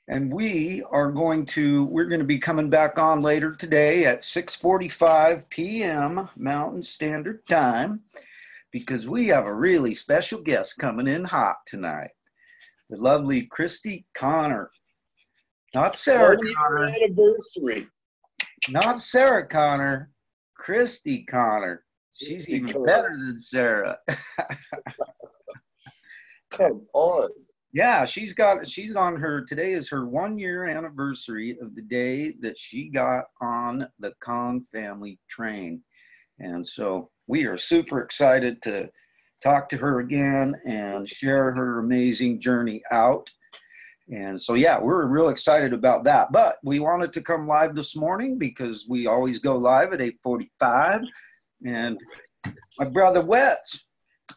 And we're going to be coming back on later today at 6:45 p.m. Mountain Standard Time because we have a really special guest coming in hot tonight. The lovely Christy Connor. Not Sarah Connor. Anniversary. Not Sarah Connor. Christy Connor. She's even better than Sarah. Come on. Yeah, today is her 1 year anniversary of the day that she got on the Con family train. And so we are super excited to talk to her again and share her amazing journey out. And so, yeah, we're real excited about that. But we wanted to come live this morning because we always go live at 8:45. And my brother Wetzel.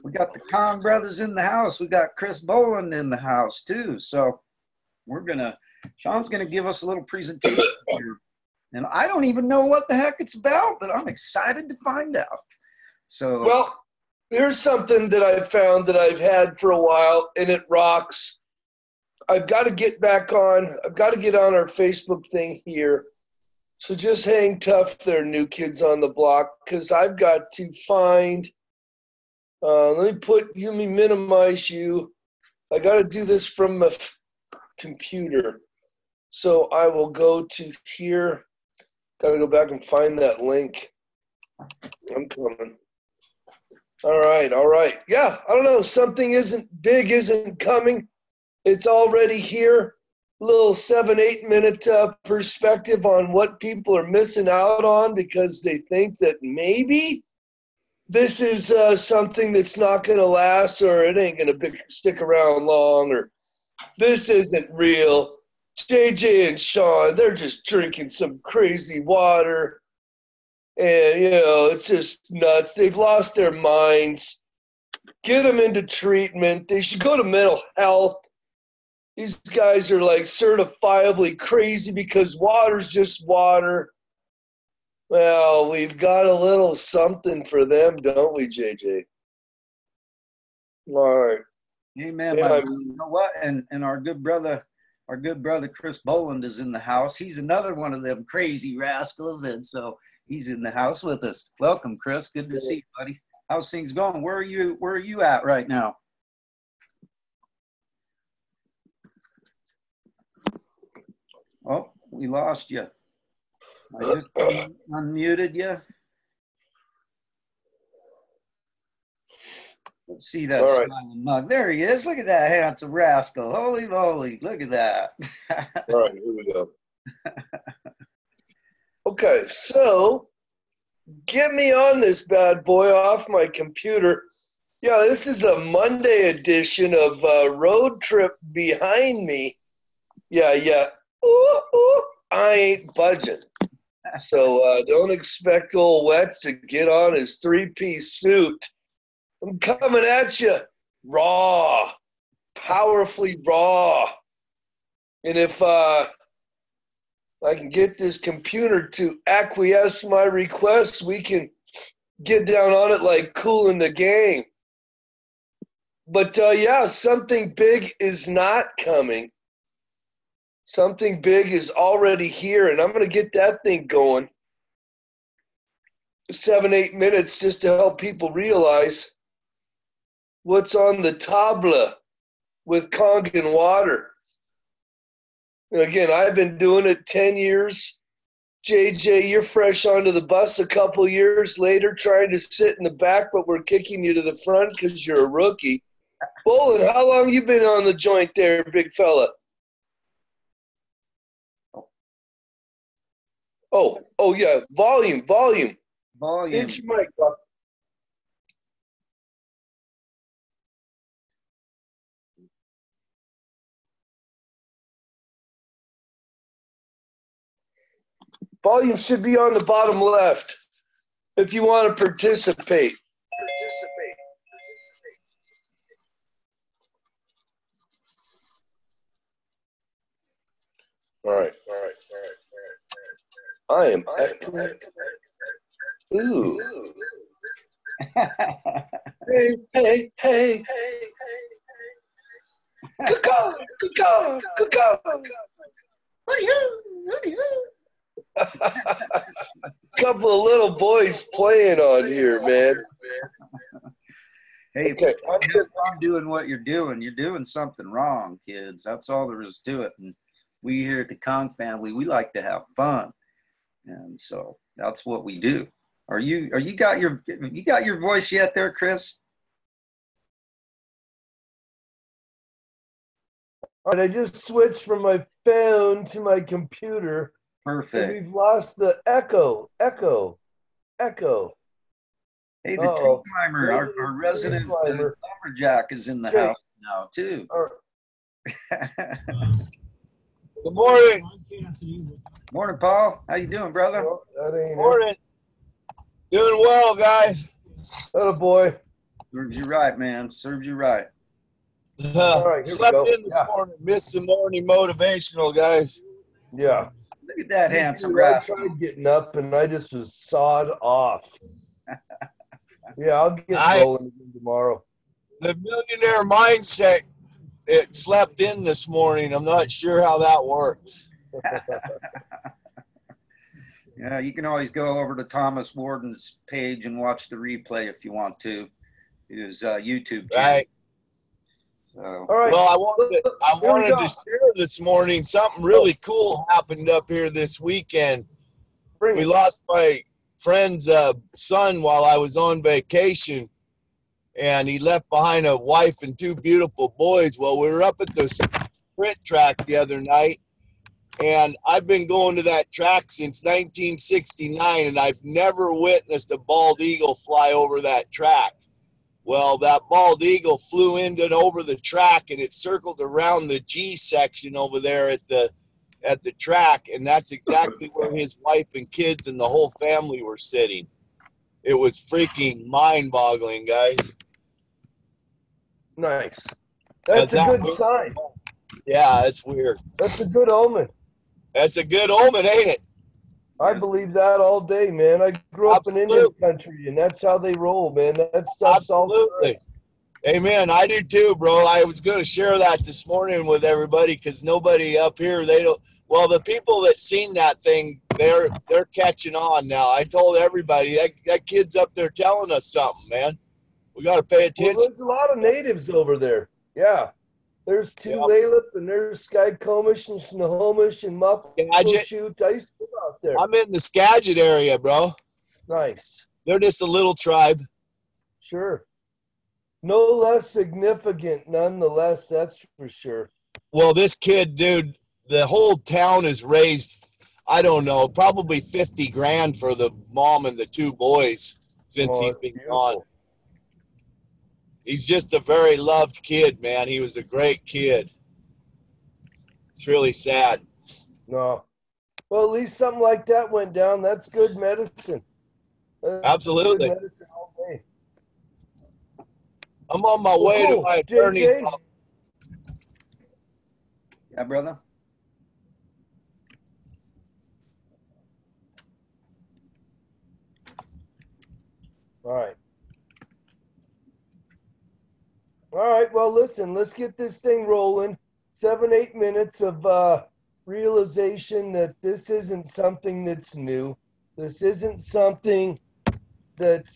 We got the Con brothers in the house. We got Chris Boland in the house too. So Shawn's gonna give us a little presentation here. And I don't even know what the heck it's about, but I'm excited to find out. So well, here's something that I've found that I've had for a while and it rocks. I've got to get back on. I've got to get on our Facebook thing here. So just hang tough there, new kids on the block, because I've got to find let me minimize you. I got to do this from the computer. So I will go to here. Got to go back and find that link. I'm coming. All right. Yeah, I don't know. Something isn't coming. It's already here. Little 7-8 minute perspective on what people are missing out on because they think that maybe this is something that's not going to last, or it ain't going to stick around long, or this isn't real. JJ and Shawn, they're just drinking some crazy water, and, it's just nuts. They've lost their minds. Get them into treatment. They should go to mental health. These guys are like certifiably crazy because water's just water. Well, we've got a little something for them, don't we, JJ? All right. Amen. Yeah, you know what? And our good brother Chris Boland is in the house. He's another one of them crazy rascals, and so he's in the house with us. Welcome, Chris. Good to see you, buddy. How's things going? Where are you at right now? Oh, we lost you. I just unmuted you. Let's see that smiling mug. There he is. Look at that handsome rascal. Holy moly. Look at that. All right, here we go. Okay, so get me on this bad boy off my computer. Yeah, this is a Monday edition of Road Trip Behind Me. Yeah. Ooh, I ain't budging. So don't expect old Wetzel to get on his 3-piece suit. I'm coming at you raw, powerfully raw. And if I can get this computer to acquiesce my requests, we can get down on it like Kool and the Gang. But yeah, something big is not coming. Something big is already here, and I'm going to get that thing going. 7-8 minutes just to help people realize what's on the table with Kangen water. And again, I've been doing it 10 years. JJ, you're fresh onto the bus a couple years later, trying to sit in the back, but we're kicking you to the front because you're a rookie. Boland, how long you been on the joint there, big fella? Oh yeah, volume. Volume. Hit your mic, Bob. Volume should be on the bottom left if you want to participate. All right. I am echoing. Ooh. Hey. Good call. HooDeeHoooo, HooDeeHoooo. Couple of little boys playing on here, man. Hey, Okay, if you can't have fun doing what you're doing something wrong, kids. That's all there is to it. And we here at the Kong family, we like to have fun. And so that's what we do. You got your voice yet there, Chris? All right, I just switched from my phone to my computer. Perfect. And we've lost the echo. Hey, the tree climber, our resident lumberjack is in the house now too. Good morning. Morning, Paul. How you doing, brother? Morning. Doing well, guys. Oh boy. Serves you right, man. Serves you right. Right, slept in this morning. Missed the morning motivational, guys. Yeah. Look at that handsome I rascal. tried getting up and I just was sawed off. Yeah, I'll get rolling again tomorrow. The millionaire mindset, it slept in this morning. I'm not sure how that works. Yeah, you can always go over to Thomas Warden's page and watch the replay if you want to. His YouTube channel. Right. So. All right. Well, I wanted to share this morning. Something really cool happened up here this weekend. We lost my friend's son while I was on vacation, and he left behind a wife and two beautiful boys. Well, we were up at the sprint track the other night, and I've been going to that track since 1969, and I've never witnessed a bald eagle fly over that track. Well, that bald eagle flew in and over the track, and it circled around the G section over there at the track, and that's exactly where his wife and kids and the whole family were sitting. It was freaking mind-boggling, guys. Nice. That's a good sign. Yeah, it's weird. That's a good omen. That's a good omen, ain't it? I believe that all day, man. I grew up in Indian country, and that's how they roll, man. That stuff's absolutely. Amen. I do too, bro. I was going to share that this morning with everybody because nobody up here, they don't. Well, the people that seen that thing, they're catching on now. I told everybody that kid's up there telling us something, man. We got to pay attention. Well, there's a lot of natives over there. Yeah. There's Tulalip, and there's Skykomish and Snohomish and Muckleshoot. I used to live out there. I'm in the Skagit area, bro. Nice. They're just a little tribe. Sure. No less significant, nonetheless, that's for sure. Well, this kid, dude, the whole town is raised, I don't know, probably 50 grand for the mom and the two boys since he's been gone. He's just a very loved kid, man. He was a great kid. It's really sad. No. Well, at least something like that went down. That's good medicine. Absolutely. Good medicine all day. I'm on my way to my attorney's office. Yeah, brother. All right. All right. Well, listen, let's get this thing rolling. 7-8 minutes of realization that this isn't something that's new. This isn't something that's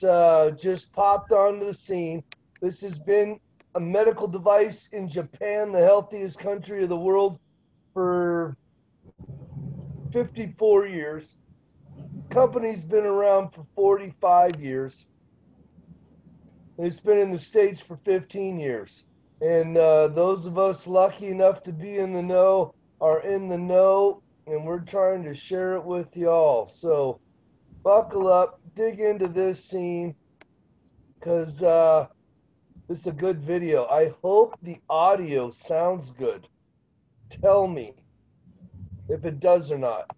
just popped onto the scene. This has been a medical device in Japan, the healthiest country of the world, for 54 years. Company's been around for 45 years. It's been in the States for 15 years. And those of us lucky enough to be in the know are in the know, and we're trying to share it with y'all. So buckle up, dig into this scene, because this is a good video. I hope the audio sounds good. Tell me if it does or not.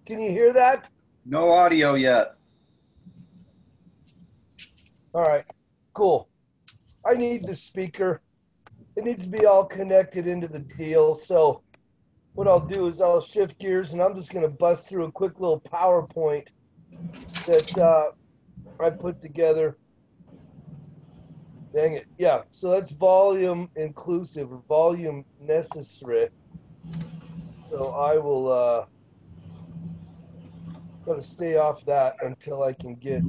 Can you hear that? No audio yet. All right, cool. I need the speaker. It needs to be all connected into the deal. So what I'll do is I'll shift gears, and I'm just going to bust through a quick little PowerPoint that I put together. Dang it. Yeah, so that's volume inclusive or volume necessary. So I will gotta stay off that until I can get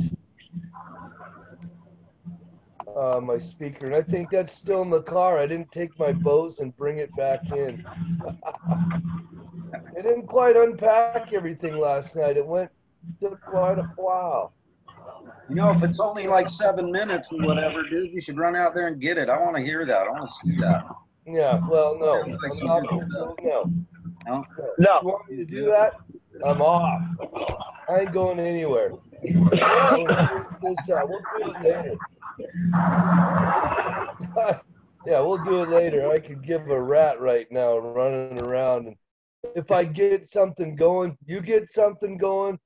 my speaker. And I think that's still in the car. I didn't take my Bose and bring it back in. I didn't quite unpack everything last night. Took quite a while. You know, if it's only like 7 minutes or whatever, dude, you should run out there and get it. I want to hear that. I want to see that. Yeah, well, no, Sounds like I'm some not good going stuff. to. No, No? no. No. You want me to do Yeah. that? I'm off. I ain't going anywhere. We'll figure this out. We'll do it later. Yeah, we'll do it later. I could give a rat right now running around. And if I get something going, you get something going,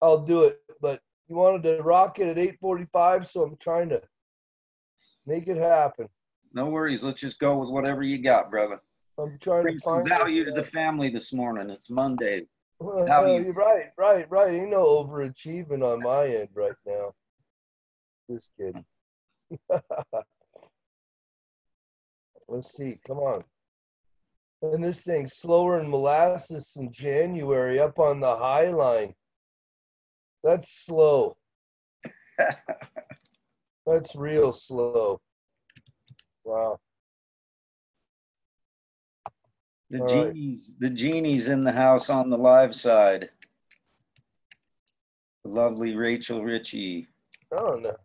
I'll do it. But you wanted to rock it at 8:45, so I'm trying to make it happen. No worries. Let's just go with whatever you got, brother. I'm trying Bring to some find value to the family this morning. It's Monday. Well, you're right. Ain't no overachieving on my end right now. Just kidding. Let's see. Come on. And this thing's slower than molasses in January up on the high line. That's slow. That's real slow. Wow. The genie's in the house on the live side. The lovely Rachel Ritchie. Oh no.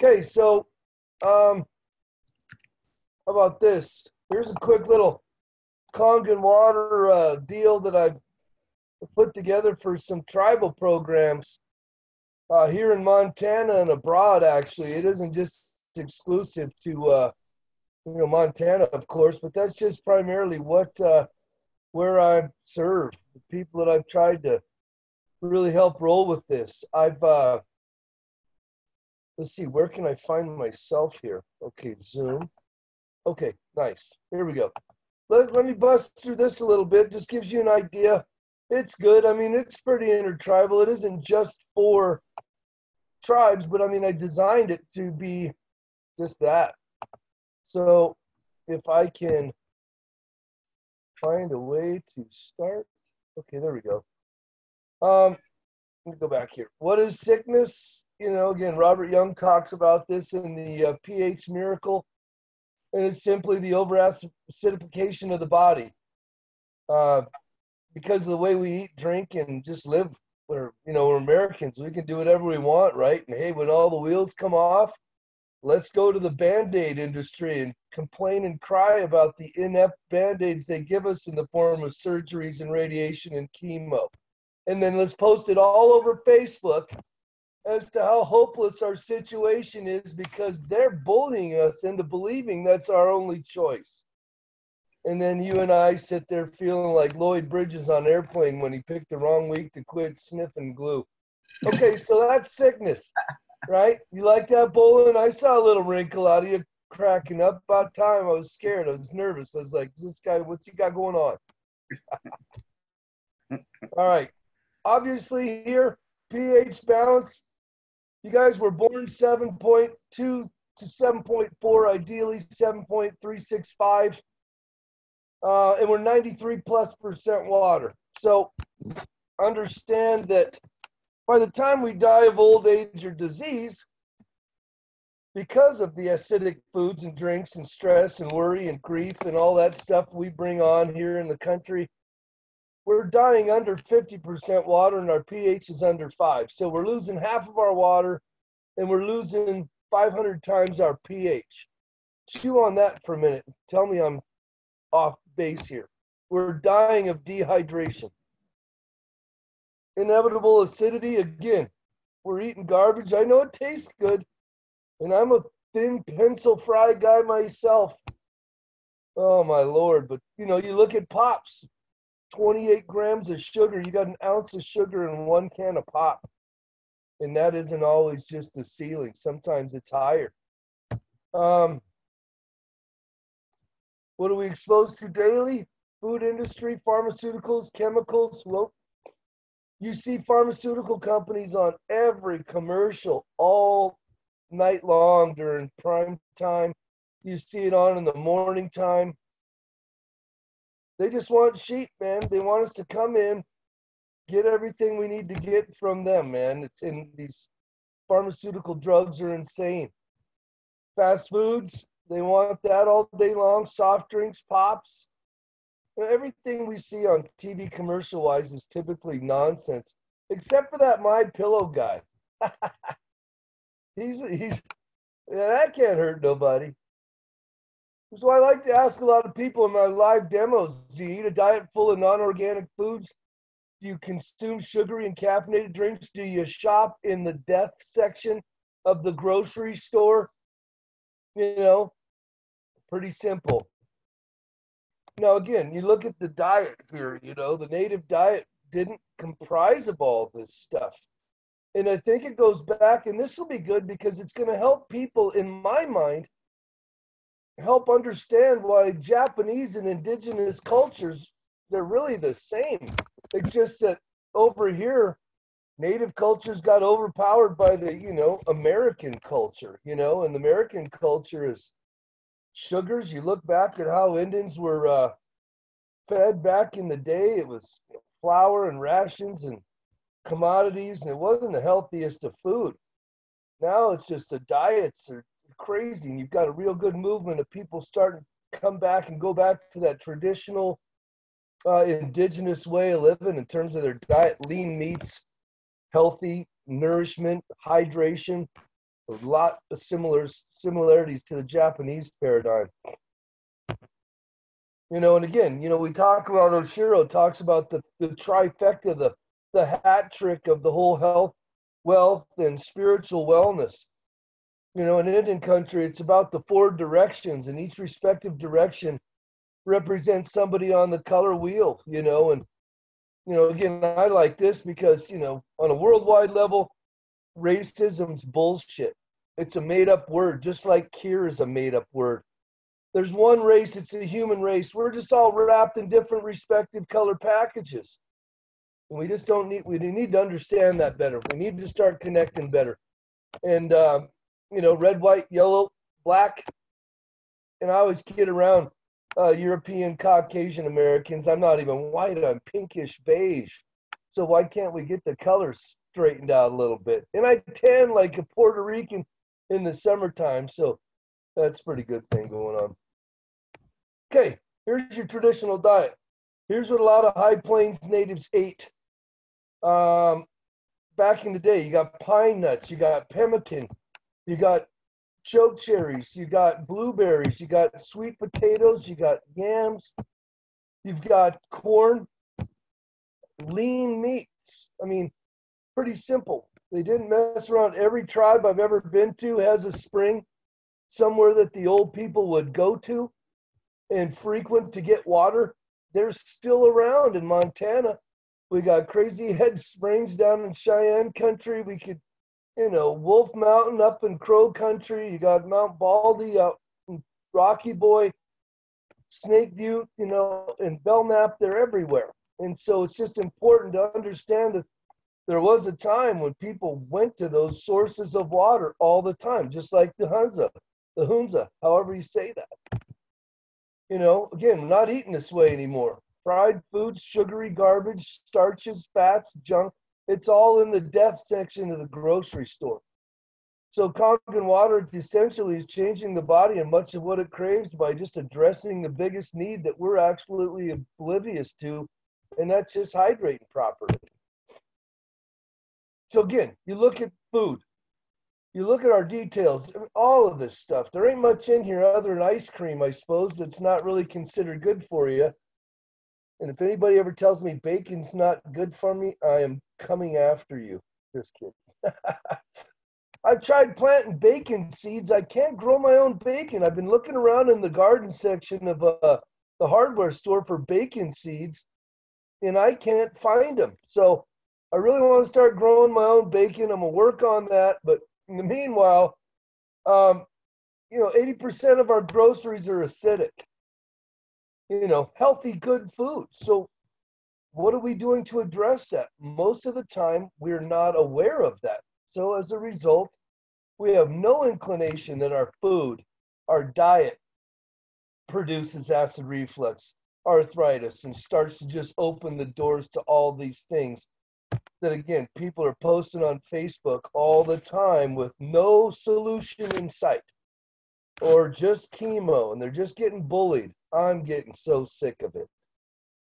Okay, so how about this? Here's a quick little Kangen water deal that I've put together for some tribal programs here in Montana and abroad. Actually, it isn't just exclusive to Montana, of course, but that's just primarily where I serve, the people that I've tried to really help roll with this. Let's see, where can I find myself here? Okay, Zoom. Okay, nice. Here we go. Let me bust through this a little bit. Just gives you an idea. It's good. I mean, it's pretty intertribal. It isn't just for tribes, but I mean, I designed it to be just that. So if I can find a way to start. Okay, there we go. Let me go back here. What is sickness? Again, Robert Young talks about this in the pH Miracle, and it's simply the over-acidification of the body. Because of the way we eat, drink, and just live, we're Americans. We can do whatever we want, right? And hey, when all the wheels come off, let's go to the Band-Aid industry and complain and cry about the inept Band-Aids they give us in the form of surgeries and radiation and chemo. And then let's post it all over Facebook as to how hopeless our situation is because they're bullying us into believing that's our only choice. And then you and I sit there feeling like Lloyd Bridges on Airplane when he picked the wrong week to quit sniffing glue. Okay, so that's sickness, right? You like that, Bolin? I saw a little wrinkle out of you cracking up. About time. I was scared. I was nervous. I was like, this guy, what's he got going on? All right. Obviously here, pH balance. You guys were born 7.2 to 7.4, ideally 7.365. And we're 93+% water. So understand that by the time we die of old age or disease, because of the acidic foods and drinks and stress and worry and grief and all that stuff we bring on here in the country, we're dying under 50% water and our pH is under 5. So we're losing half of our water and we're losing 500 times our pH. Chew on that for a minute. Tell me I'm off base here. We're dying of dehydration. Inevitable acidity, again, we're eating garbage. I know it tastes good, and I'm a thin pencil fry guy myself. Oh, my Lord. But, you look at Pops, 28 grams of sugar. You got an ounce of sugar in 1 can of pop. And that isn't always just the ceiling. Sometimes it's higher. What are we exposed to daily? Food industry, pharmaceuticals, chemicals. Well, you see pharmaceutical companies on every commercial all night long during prime time. You see it on in the morning time. They just want sheep, man. They want us to come in, get everything we need to get from them, man. It's in these pharmaceutical drugs are insane. Fast foods, they want that all day long. Soft drinks, pops. Everything we see on TV commercial wise is typically nonsense, except for that My Pillow guy. he's that can't hurt nobody. So I like to ask a lot of people in my live demos, do you eat a diet full of non-organic foods? Do you consume sugary and caffeinated drinks? Do you shop in the death section of the grocery store? You know, pretty simple. Now, again, you look at the diet here, you know, the native diet didn't comprise of all this stuff. And I think it goes back, and this will be good because it's going to help people, in my mind, help understand why Japanese and indigenous cultures, they're really the same. It's just that over here, native cultures got overpowered by the, you know, American culture, you know, and the American culture is sugars. You look back at how Indians were fed back in the day, it was flour and rations and commodities, and it wasn't the healthiest of food. Now it's just the diets are crazy, and you've got a real good movement of people starting to come back and go back to that traditional indigenous way of living in terms of their diet, lean meats, healthy nourishment, hydration, a lot of similarities to the Japanese paradigm. You know, and again, you know, we talk about, Oshiro talks about the trifecta, the hat trick of the whole health, wealth, and spiritual wellness. You know, in Indian country, it's about the 4 directions, and each respective direction represents somebody on the color wheel, you know, and, you know, again, I like this because, you know, on a worldwide level, racism's bullshit. It's a made-up word, just like cure is a made-up word. There's one race, it's the human race. We're just all wrapped in different respective color packages. And we just we need to understand that better. We need to start connecting better. And, you know, red, white, yellow, black. And I always kid around European, Caucasian Americans. I'm not even white, I'm pinkish beige. So why can't we get the colors straightened out a little bit? And I tan like a Puerto Rican in the summertime. So that's a pretty good thing going on. Okay, here's your traditional diet. Here's what a lot of High Plains natives ate. Back in the day, you got pine nuts, you got pemmican, you got choke cherries, you got blueberries, you got sweet potatoes, you got yams, you've got corn, lean meats. I mean, pretty simple. They didn't mess around. Every tribe I've ever been to has a spring somewhere that the old people would go to and frequent to get water. They're still around in Montana. We got Crazy Head Springs down in Cheyenne country. We could, you know, Wolf Mountain up in Crow country. You got Mount Baldy out in Rocky Boy, Snake Butte, you know, and Belknap. They're everywhere. And so it's just important to understand that there was a time when people went to those sources of water all the time, just like the Hunza, however you say that. You know, again, we're not eating this way anymore. Fried foods, sugary garbage, starches, fats, junk. It's all in the death section of the grocery store. So Kangen water essentially is changing the body and much of what it craves by just addressing the biggest need that we're absolutely oblivious to, and that's just hydrating properly. So again, you look at food. You look at our details, all of this stuff. There ain't much in here other than ice cream, I suppose, that's not really considered good for you. And if anybody ever tells me bacon's not good for me, I am coming after you. Just kidding. I've tried planting bacon seeds. I can't grow my own bacon. I've been looking around in the garden section of the hardware store for bacon seeds, and I can't find them. So I really want to start growing my own bacon. I'm going to work on that, but in the meanwhile, you know, 80% of our groceries are acidic. You know, healthy, good food. So what are we doing to address that? Most of the time, we're not aware of that. So as a result, We have no inclination that our food, our diet produces acid reflux, arthritis, and starts to just open the doors to all these things that, again, people are posting on Facebook all the time with no solution in sight, or just chemo, and they're just getting bullied. I'm getting so sick of it.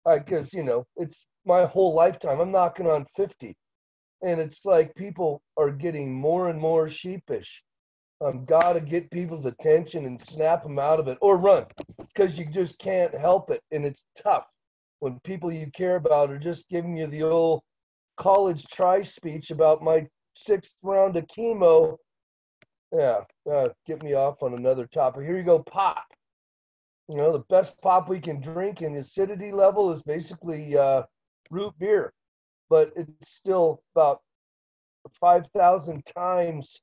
Because, you know, it's my whole lifetime. I'm knocking on 50. And it's like people are getting more and more sheepish. Got to get people's attention and snap them out of it or run, because you just can't help it. And it's tough when people you care about are just giving you the old college try speech about my 6th round of chemo. Yeah, get me off on another topic. Here you go, pop. You know, the best pop we can drink in acidity level is basically root beer, but it's still about 5,000 times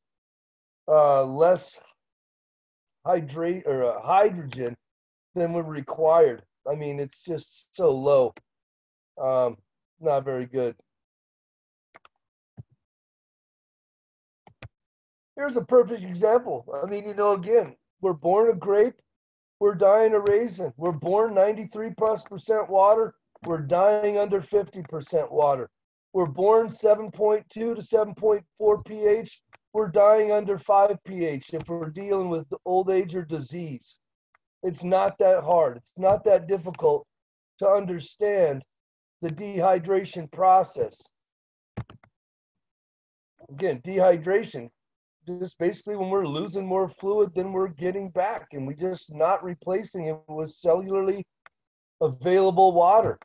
less hydrogen than we're required. I mean, it's just so low. Not very good. Here's a perfect example. I mean, you know, again, we're born a grape, we're dying a raisin. We're born 93+% water, we're dying under 50% water. We're born 7.2 to 7.4 pH, we're dying under 5 pH if we're dealing with old age or disease. It's not that hard. It's not that difficult to understand the dehydration process. Again, dehydration, just basically when we're losing more fluid than we're getting back, and we just not replacing it with cellularly available water.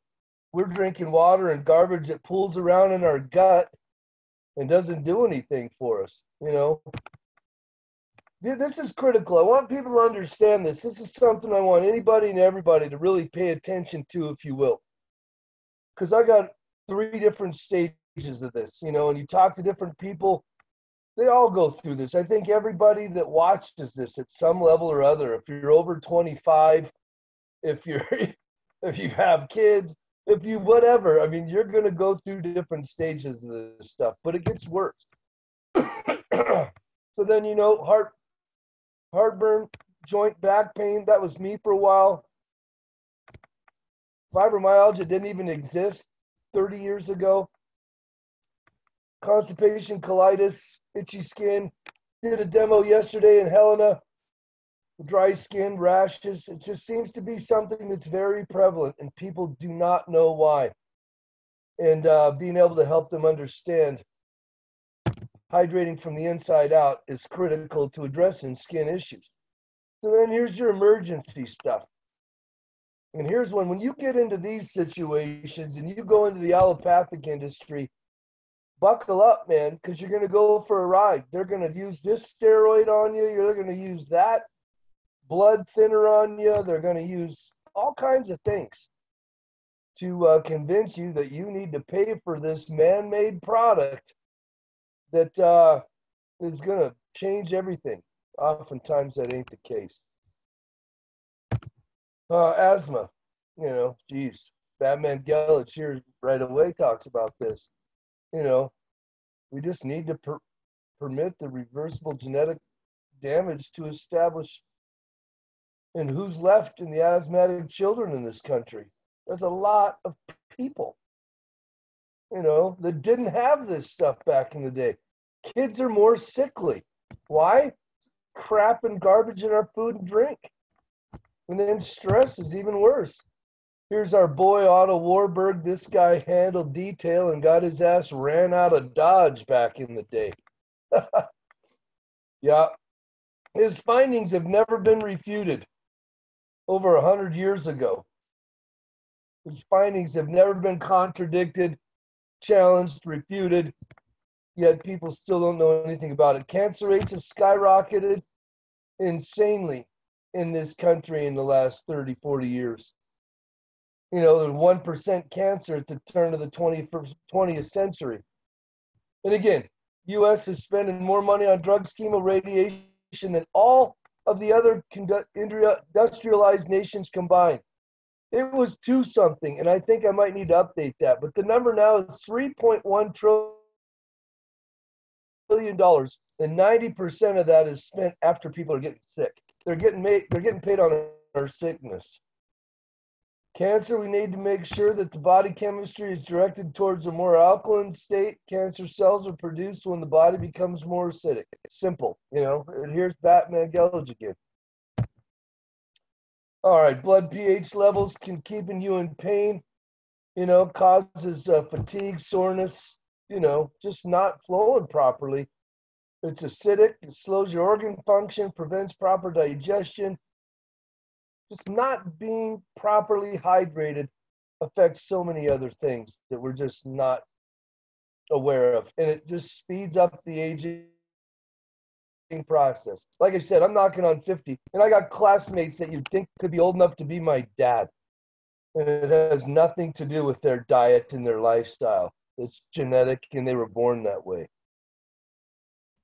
We're drinking water and garbage that pools around in our gut and doesn't do anything for us, you know. This is critical. I want people to understand this. This is something I want anybody and everybody to really pay attention to, if you will. Because I got 3 different stages of this, you know, and you talk to different people, they all go through this. I think everybody that watches this at some level or other, if you're over 25, if you have kids, if you whatever, I mean, you're going to go through different stages of this stuff, but it gets worse. So then, you know, heartburn, joint back pain, that was me for a while. Fibromyalgia didn't even exist 30 years ago. Constipation, colitis, itchy skin. Did a demo yesterday in Helena. Dry skin, rashes. It just seems to be something that's very prevalent, and people do not know why. And being able to help them understand hydrating from the inside out is critical to addressing skin issues. So then here's your emergency stuff. And here's when you get into these situations and you go into the allopathic industry, buckle up, man, because you're going to go for a ride. They're going to use this steroid on you. You're going to use that blood thinner on you. They're going to use all kinds of things to convince you that you need to pay for this man-made product that is going to change everything. Oftentimes that ain't the case. Asthma, you know, geez, Batman Gellich here right away talks about this. You know, we just need to permit the reversible genetic damage to establish and who's left in the asthmatic children in this country. There's a lot of people, you know, that didn't have this stuff back in the day. Kids are more sickly. Why? Crap and garbage in our food and drink. And then stress is even worse. Here's our boy Otto Warburg. This guy handled detail and got his ass ran out of Dodge back in the day. Yeah. His findings have never been refuted over 100 years ago. His findings have never been contradicted, challenged, refuted, yet people still don't know anything about it. Cancer rates have skyrocketed insanely in this country in the last 30, 40 years. You know, there's 1% cancer at the turn of the 20th century. And again, U.S. is spending more money on drugs, chemo, radiation than all of the other industrialized nations combined. It was 2 something, and I think I might need to update that. But the number now is $3.1 trillion and 90% of that is spent after people are getting sick. They're getting paid on our sickness. Cancer, we need to make sure that the body chemistry is directed towards a more alkaline state. Cancer cells are produced when the body becomes more acidic. It's simple, you know. And here's Batman Gellage again. All right, blood pH levels can keeping you in pain, you know, causes fatigue, soreness, you know, just not flowing properly. It's acidic, it slows your organ function, prevents proper digestion. Just not being properly hydrated affects so many other things that we're just not aware of. And it just speeds up the aging process. Like I said, I'm knocking on 50, and I got classmates that you'd think could be old enough to be my dad. And it has nothing to do with their diet and their lifestyle. It's genetic, and they were born that way.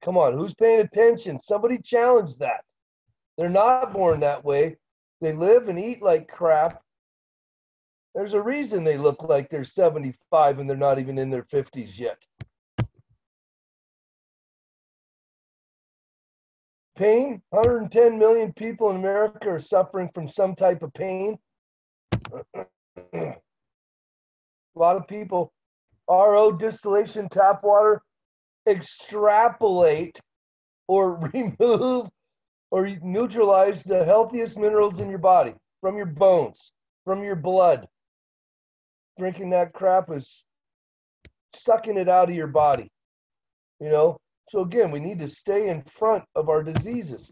Come on, who's paying attention? Somebody challenge that. They're not born that way. They live and eat like crap. There's a reason they look like they're 75 and they're not even in their 50s yet. Pain, 110 million people in America are suffering from some type of pain. A lot of people, RO distillation tap water, extrapolate or remove or neutralize the healthiest minerals in your body, from your bones, from your blood. Drinking that crap is sucking it out of your body, you know? So again, we need to stay in front of our diseases.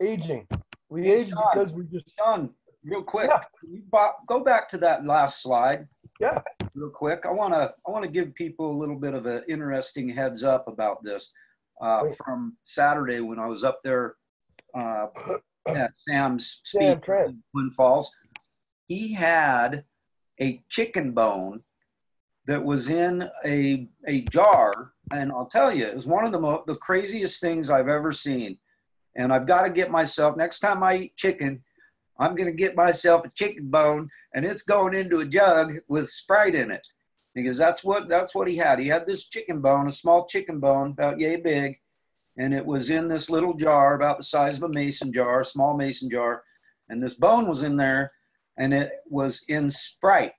Aging. We age Shawn, because we just... Shawn, real quick, Yeah. can you go back to that last slide. Yeah. Real quick. I want to give people a little bit of an interesting heads up about this. From Saturday when I was up there at Sam's speech in Twin Falls, he had a chicken bone that was in a jar, and I'll tell you, it was one of the craziest things I've ever seen. And I've got to get myself, next time I eat chicken, I'm going to get myself a chicken bone, and it's going into a jug with Sprite in it. Because that's what he had. He had this chicken bone, a small chicken bone, about yay big, and it was in this little jar about the size of a mason jar, a small mason jar, and this bone was in there, and it was in Sprite.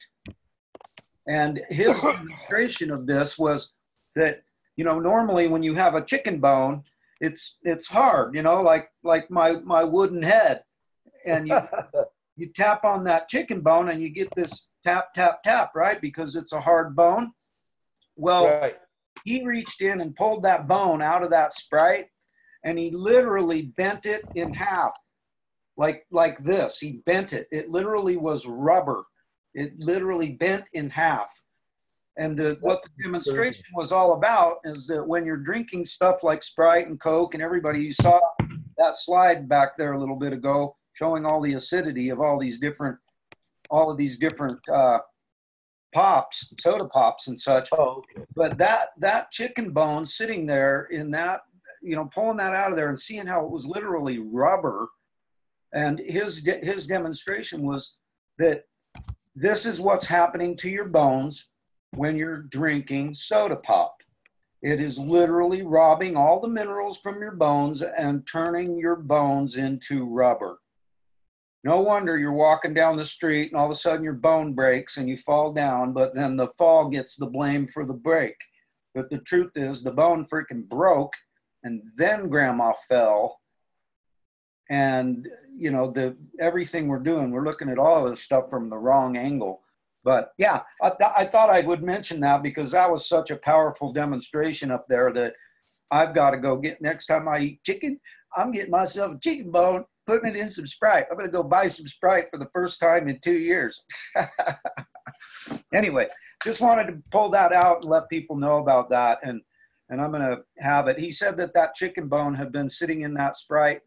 And his demonstration of this was that, you know, normally when you have a chicken bone, it's hard, you know, like my wooden head, and you tap on that chicken bone and you get this tap, tap, tap, right? Because it's a hard bone. Well, right. He reached in and pulled that bone out of that Sprite, and he literally bent it in half, like this. He bent it. It literally was rubber. It literally bent in half. And what the demonstration was all about is that when you're drinking stuff like Sprite and Coke, and everybody, you saw that slide back there a little bit ago, showing all the acidity of all of these different pops, soda pops and such. Oh, okay. But that chicken bone sitting there in that, you know, pulling that out of there and seeing how it was literally rubber. And his demonstration was that this is what's happening to your bones when you're drinking soda pop. It is literally robbing all the minerals from your bones and turning your bones into rubber. No wonder you're walking down the street and all of a sudden your bone breaks and you fall down, but then the fall gets the blame for the break. But the truth is the bone freaking broke, and then grandma fell. And, you know, everything we're doing, we're looking at all this stuff from the wrong angle. But yeah, I thought I would mention that because that was such a powerful demonstration up there that I've got to go get, next time I eat chicken, I'm getting myself a chicken bone, putting it in some Sprite. I'm going to go buy some Sprite for the first time in 2 years. Anyway, just wanted to pull that out and let people know about that. And I'm going to have it. He said that chicken bone had been sitting in that Sprite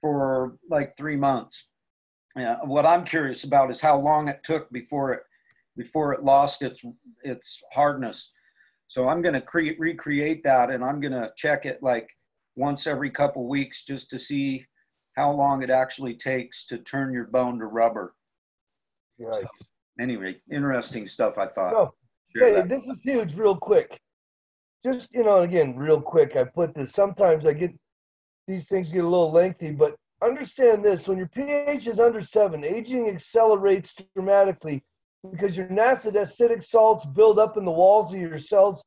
for like 3 months. What I'm curious about is how long it took before it lost its hardness. So I'm going to recreate that, and I'm going to check it like once every couple weeks just to see how long it actually takes to turn your bone to rubber. Right. So, anyway, interesting stuff, I thought. No. Hey, this is huge real quick. just, again, real quick, I put this, sometimes these things get a little lengthy, but understand this, when your pH is under 7, aging accelerates dramatically because your acid acidic salts build up in the walls of your cells,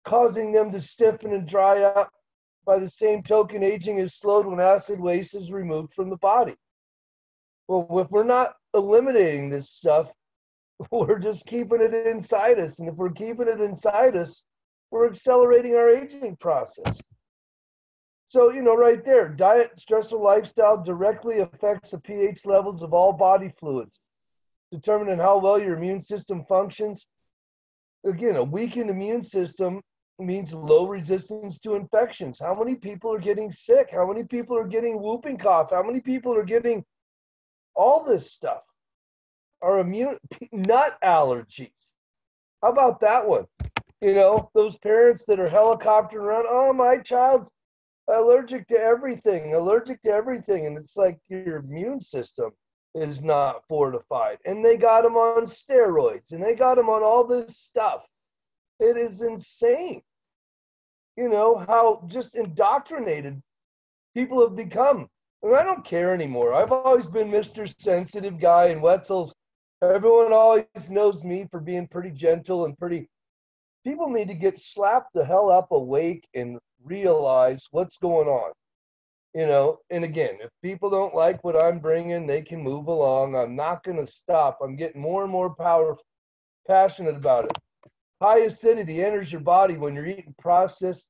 causing them to stiffen and dry out. By the same token, aging is slowed when acid waste is removed from the body. Well, if we're not eliminating this stuff, we're just keeping it inside us. And if we're keeping it inside us, we're accelerating our aging process. So, right there, diet, stressful lifestyle directly affects the pH levels of all body fluids, determining how well your immune system functions. Again, a weakened immune system means low resistance to infections. How many people are getting sick? How many people are getting whooping cough? How many people are getting all this stuff? Our nut allergies. How about that one? Those parents that are helicoptering around, oh, my child's allergic to everything. And it's like your immune system is not fortified. And they got them on steroids, and they got them on all this stuff. It is insane, how just indoctrinated people have become. And I don't care anymore. I've always been Mr. Sensitive Guy, and Wetzel's, everyone always knows me for being pretty gentle and pretty. People need to get slapped the hell up awake and realize what's going on. And again, if people don't like what I'm bringing, they can move along. I'm not going to stop. I'm getting more and more passionate about it. High acidity enters your body when you're eating processed,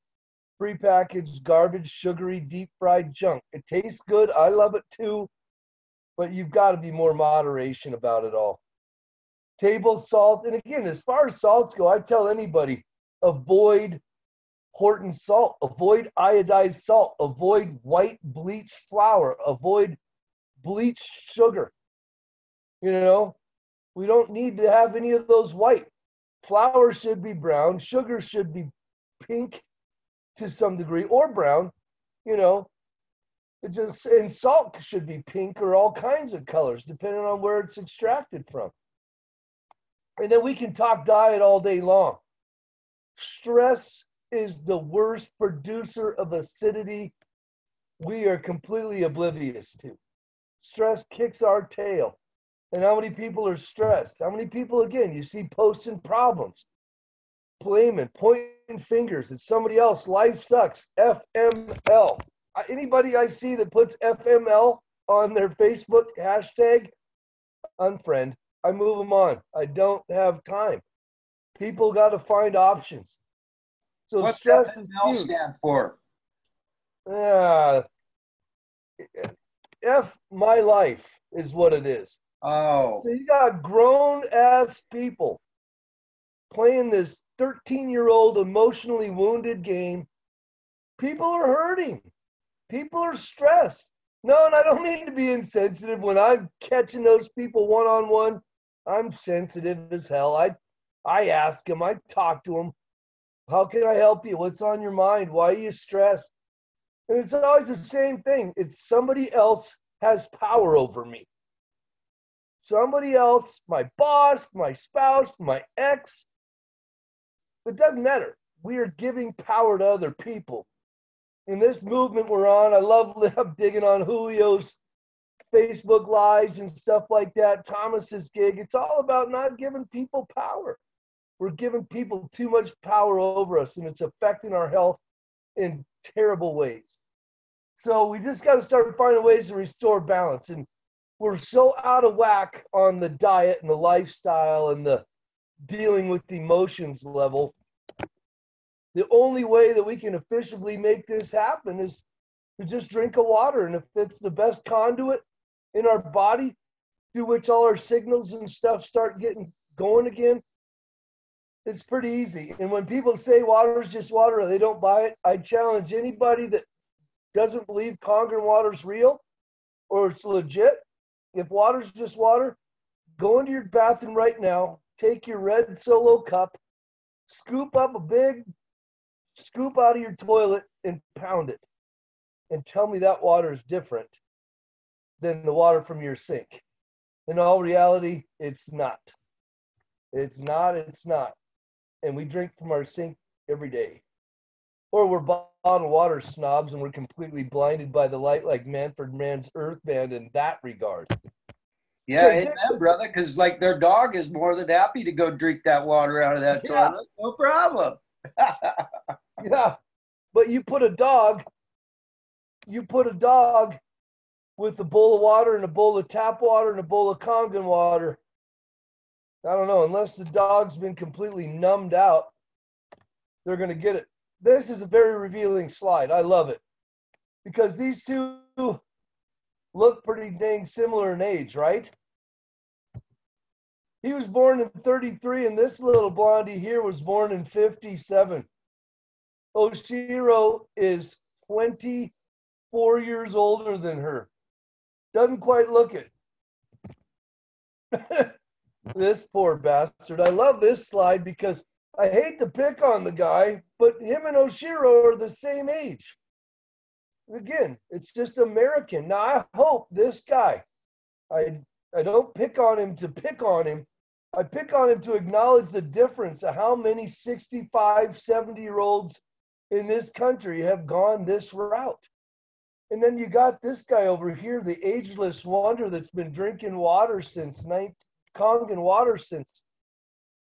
prepackaged, garbage, sugary, deep-fried junk. It tastes good. I love it too. But you've got to be more moderation about it all. Table salt. And again, as far as salts go, I tell anybody, avoid Horton salt. Avoid iodized salt. Avoid white bleached flour. Avoid bleached sugar. We don't need to have any of those white. Flour should be brown. Sugar should be pink to some degree, or brown. And salt should be pink or all kinds of colors, depending on where it's extracted from. And then we can talk diet all day long. Stress is the worst producer of acidity we are completely oblivious to. Stress kicks our tail. And how many people are stressed? How many people, again, you see posting problems, blaming, pointing fingers at somebody else. Life sucks. FML. Anybody I see that puts FML on their Facebook hashtag, unfriend. I move them on. I don't have time. People got to find options. So what's stress FML is huge. stand for? F my life is what it is. Oh. So you got grown-ass people playing this 13-year-old emotionally wounded game. People are hurting. People are stressed. No, and I don't mean to be insensitive. When I'm catching those people one-on-one, I'm sensitive as hell. I ask them. I talk to them. How can I help you? What's on your mind? Why are you stressed? And it's always the same thing. It's somebody else has power over me. Somebody else, my boss, my spouse, my ex. It doesn't matter. We are giving power to other people. In this movement we're on, I love digging on Julio's Facebook Lives and stuff like that, Thomas's gig. It's all about not giving people power. We're giving people too much power over us, and it's affecting our health in terrible ways. So we just got to start finding ways to restore balance. And we're so out of whack on the diet and the lifestyle and the dealing with the emotions level. The only way that we can efficiently make this happen is to just drink a water. And if it's the best conduit in our body through which all our signals and stuff start getting going again, it's pretty easy. And when people say water is just water or they don't buy it, I challenge anybody that doesn't believe Kangen water's real or it's legit. If water's just water, go into your bathroom right now, take your red Solo cup, scoop up a big scoop out of your toilet and pound it. And tell me that water is different than the water from your sink. In all reality, it's not. It's not. And we drink from our sink every day. Or we're bottled water snobs and we're completely blinded by the light like Manfred Mann's Earth Band in that regard. Yeah, amen, brother, because like their dog is more than happy to go drink that water out of that toilet. No problem. Yeah, but you put a dog with a bowl of water and a bowl of tap water and a bowl of Kangen water. I don't know, unless the dog's been completely numbed out, they're going to get it. This is a very revealing slide. I love it because these two look pretty dang similar in age, right? He was born in 33, and this little blondie here was born in 57. Oshiro is 24 years older than her. Doesn't quite look it. This poor bastard. I love this slide because I hate to pick on the guy, but him and Oshiro are the same age. Again, it's just American. Now, I hope this guy, I don't pick on him to pick on him. I pick on him to acknowledge the difference of how many 65, 70-year-olds in this country have gone this route. And then you got this guy over here, the ageless wonder that's been drinking water since Kangen water since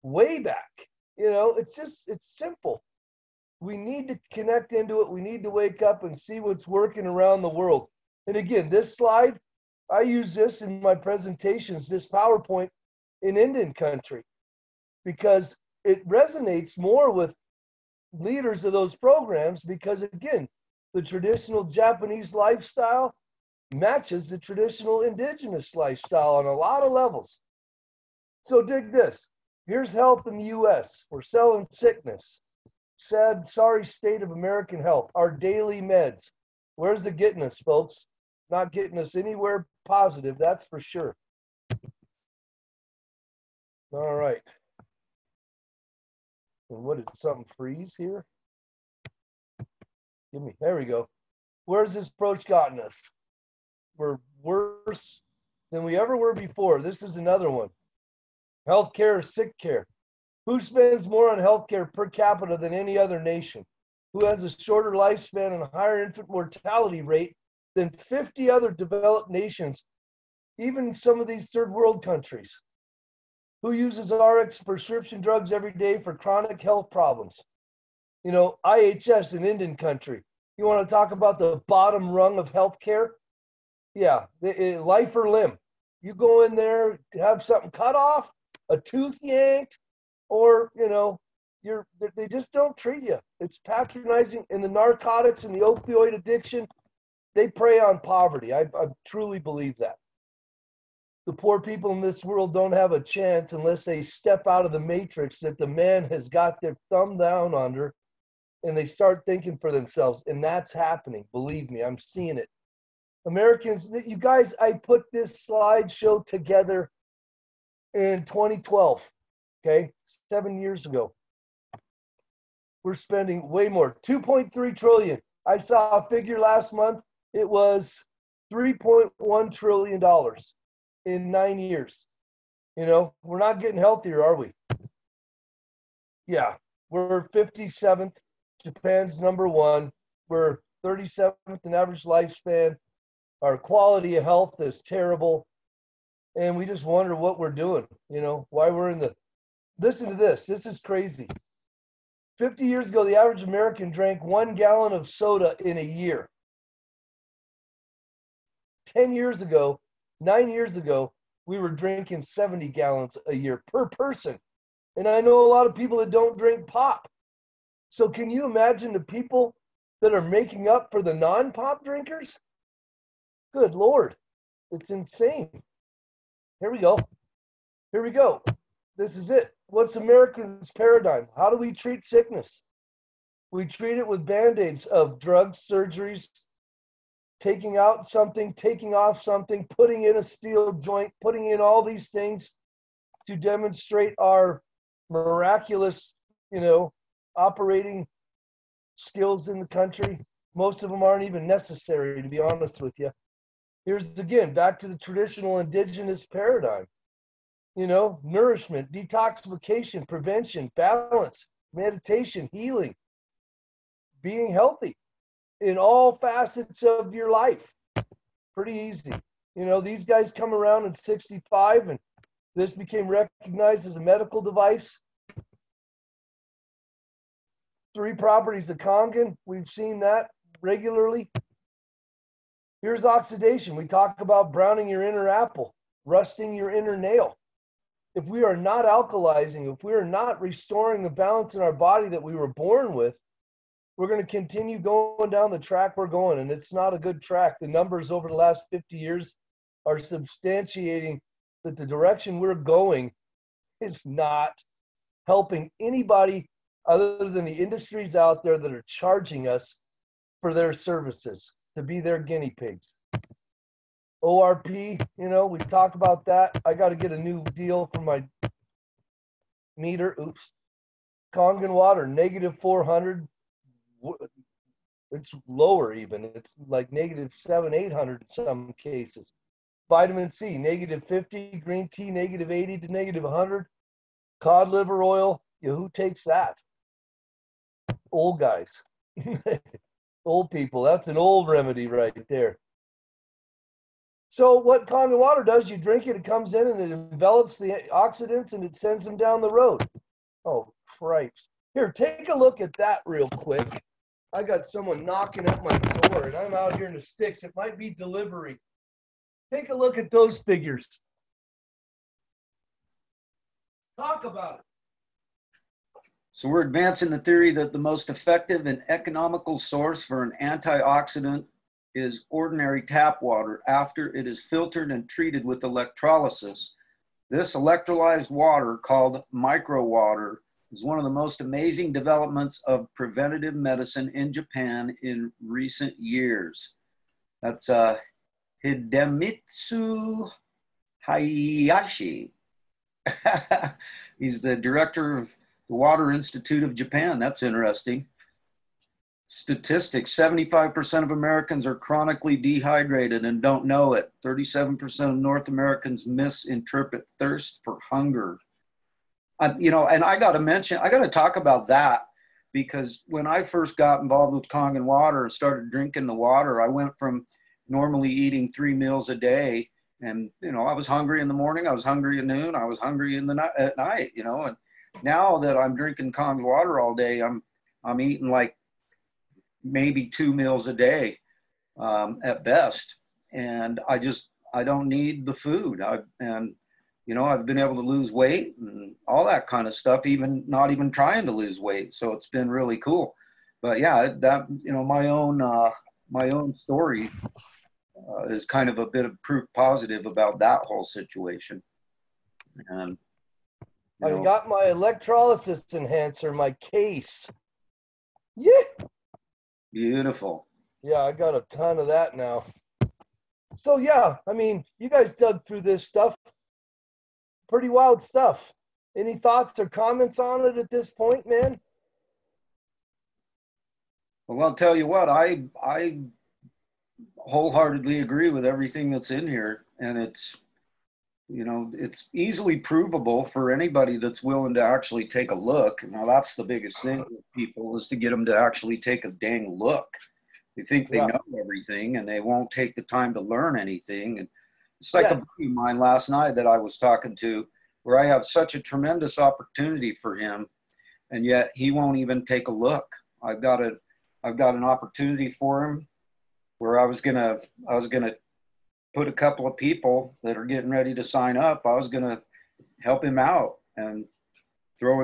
way back. You know, it's simple. We need to connect into it. We need to wake up and see what's working around the world. And again, this slide, I use this in my presentations, this PowerPoint in Indian country, because it resonates more with leaders of those programs because, again, the traditional Japanese lifestyle matches the traditional indigenous lifestyle on a lot of levels. So dig this. Here's health in the U.S. We're selling sickness. Sad, sorry state of American health. Our daily meds. Where's it getting us, folks? Not getting us anywhere positive, that's for sure. All right. And what did something freeze here? There we go. Where's this approach gotten us? We're worse than we ever were before. This is another one. Healthcare or sick care. Who spends more on healthcare per capita than any other nation? Who has a shorter lifespan and a higher infant mortality rate than 50 other developed nations, even some of these third world countries? Who uses RX prescription drugs every day for chronic health problems? You know, IHS in Indian country. You want to talk about the bottom rung of healthcare? Yeah, life or limb. You go in there to have something cut off, a tooth yanked, or, you know, they just don't treat you. It's patronizing. And the narcotics and the opioid addiction, they prey on poverty. I truly believe that. The poor people in this world don't have a chance unless they step out of the matrix that the man has got their thumb down under and they start thinking for themselves. And that's happening. Believe me, I'm seeing it. Americans, you guys, I put this slideshow together in 2012, okay, 7 years ago. We're spending way more, 2.3 trillion. I saw a figure last month. It was $3.1 trillion in 9 years. You know, we're not getting healthier, are we? Yeah, we're 57th. Japan's number one. We're 37th in average lifespan. Our quality of health is terrible. And we just wonder what we're doing, you know, why we're in the... Listen to this. This is crazy. 50 years ago, the average American drank 1 gallon of soda in a year. 10 years ago, 9 years ago, we were drinking 70 gallons a year per person. And I know a lot of people that don't drink pop. So can you imagine the people that are making up for the non-pop drinkers? Good Lord. It's insane. Here we go. Here we go. This is it. What's Americans' paradigm? How do we treat sickness? We treat it with Band-Aids of drugs, surgeries, taking out something, taking off something, putting in a steel joint, putting in all these things to demonstrate our miraculous, you know, operating skills in the country. Most of them aren't even necessary, to be honest with you. Here's again, back to the traditional indigenous paradigm. You know, nourishment, detoxification, prevention, balance, meditation, healing, being healthy in all facets of your life. Pretty easy. You know, these guys come around in 65 and this became recognized as a medical device. 3 properties of Kangen, we've seen that regularly. Here's oxidation. We talk about browning your inner apple, rusting your inner nail. If we are not alkalizing, if we are not restoring the balance in our body that we were born with, we're going to continue going down the track we're going, and it's not a good track. The numbers over the last 50 years are substantiating that the direction we're going is not helping anybody other than the industries out there that are charging us for their services to be their guinea pigs. ORP, you know, we talk about that. I got to get a new deal for my meter. Oops. Kangen water, negative 400. It's lower even. It's like negative 700, 800 in some cases. Vitamin C, negative 50. Green tea, negative 80 to negative 100. Cod liver oil, who takes that? Old guys. Old people. That's an old remedy right there. So what Kangen water does, you drink it, it comes in and it envelops the oxidants and it sends them down the road. Oh, Christ. Here, take a look at that real quick. I got someone knocking at my door and I'm out here in the sticks. It might be delivery. Take a look at those figures. Talk about it. So we're advancing the theory that the most effective and economical source for an antioxidant is ordinary tap water after it is filtered and treated with electrolysis. This electrolyzed water, called micro water, is one of the most amazing developments of preventative medicine in Japan in recent years. That's Hidemitsu Hayashi. He's the director of the Water Institute of Japan. That's interesting. Statistics, 75% of Americans are chronically dehydrated and don't know it. 37% of North Americans misinterpret thirst for hunger. You know, and I got to talk about that, because when I first got involved with Kangen water and started drinking the water, I went from normally eating 3 meals a day. And, you know, I was hungry in the morning, I was hungry at noon, I was hungry at night, you know. And now that I'm drinking Kangen water all day, I'm eating like maybe 2 meals a day at best. And I don't need the food. You know, I've been able to lose weight and all that kind of stuff, even not even trying to lose weight. So it's been really cool. But yeah, that, you know, my own story is kind of a bit of proof positive about that whole situation. And I got my electrolysis enhancer, my case. Yeah. Beautiful. Yeah, I got a ton of that now. So yeah, I mean, you guys dug through this stuff. Pretty wild stuff. Any thoughts or comments on it at this point, man? Well, I'll tell you what, I wholeheartedly agree with everything that's in here. And it's, you know, it's easily provable for anybody that's willing to actually take a look. Now, that's the biggest thing with people, is to get them to actually take a dang look. They think they know everything and they won't take the time to learn anything. And it's like a buddy of mine last night that I was talking to, where I have such a tremendous opportunity for him, and yet he won't even take a look. I've got an opportunity for him where I was gonna put a couple of people that are getting ready to sign up. I was gonna help him out and throw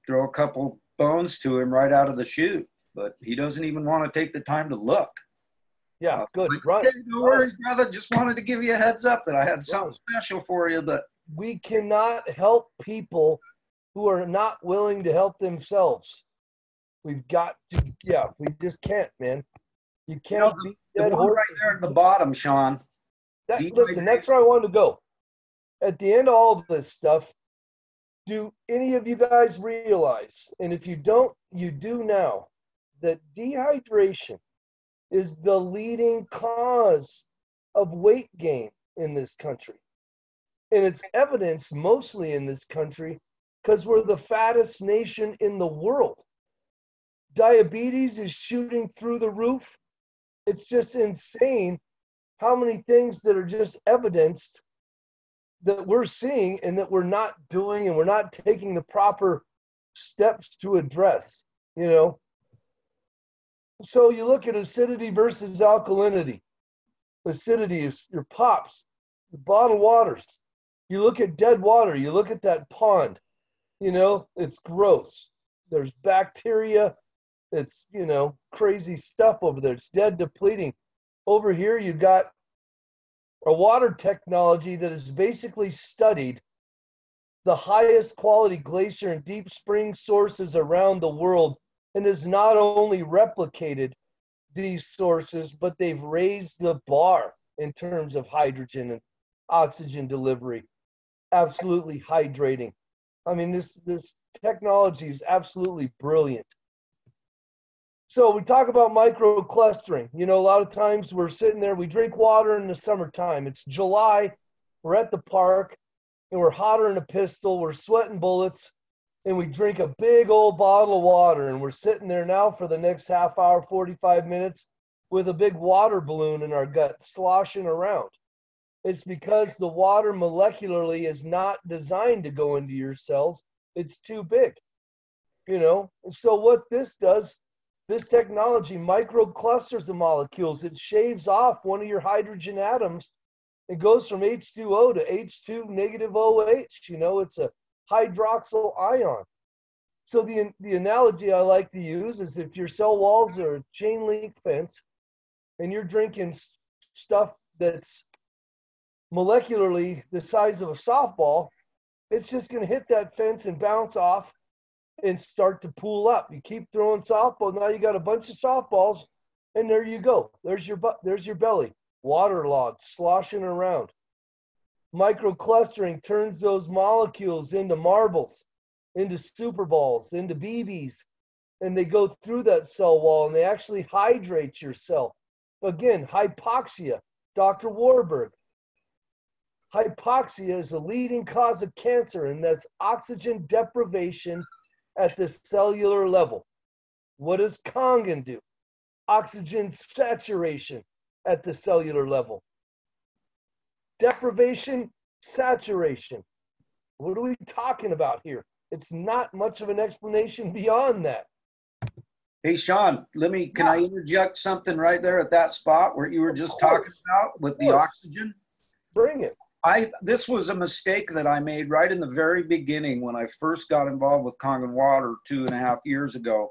a couple bones to him right out of the chute, but he doesn't even want to take the time to look. Yeah, good. Right. Hey, no worries, brother. Just wanted to give you a heads up that I had something special for you. But we cannot help people who are not willing to help themselves. We've got to, we just can't, man. You can't beat dead horses. Right there at the bottom, Shawn. Listen, that's where I wanted to go. At the end of all of this stuff, do any of you guys realize, and if you don't, you do now, that dehydration is the leading cause of weight gain in this country. And it's evidenced mostly in this country because we're the fattest nation in the world. Diabetes is shooting through the roof. It's just insane how many things that are just evidenced that we're seeing and that we're not doing, and we're not taking the proper steps to address, you know. So you look at acidity versus alkalinity. Acidity is your pops, the bottled waters. You look at dead water, you look at that pond, you know, it's gross. There's bacteria, it's, you know, crazy stuff over there. It's dead, depleting. Over here, you've got a water technology that has basically studied the highest quality glacier and deep spring sources around the world, and has not only replicated these sources, but they've raised the bar in terms of hydrogen and oxygen delivery. Absolutely hydrating. I mean, this technology is absolutely brilliant. So we talk about microclustering. You know, a lot of times we're sitting there, we drink water in the summertime. It's July, we're at the park, and we're hotter than a pistol, we're sweating bullets, and we drink a big old bottle of water, and we're sitting there now for the next half hour, 45 minutes, with a big water balloon in our gut sloshing around. It's because the water molecularly is not designed to go into your cells. It's too big, you know? So what this does, this technology microclusters the molecules. It shaves off one of your hydrogen atoms. It goes from H2O to H2 negative OH. You know, it's a hydroxyl ion. So the analogy I like to use is if your cell walls are a chain link fence and you're drinking stuff that's molecularly the size of a softball, it's just going to hit that fence and bounce off and start to pool up. You keep throwing softball, now you got a bunch of softballs, and there you go. There's your belly, waterlogged, sloshing around. Microclustering turns those molecules into marbles, into super balls, into BBs, and they go through that cell wall and they actually hydrate your cell. Again, hypoxia, Dr. Warburg. Hypoxia is a leading cause of cancer, and that's oxygen deprivation at the cellular level. What does Kangen do? Oxygen saturation at the cellular level. Deprivation, saturation. What are we talking about here? It's not much of an explanation beyond that. Hey, Shawn, can I interject something right there at that spot where you were just talking about with the oxygen? Bring it. This was a mistake that I made right in the very beginning when I first got involved with Kangen Water 2.5 years ago.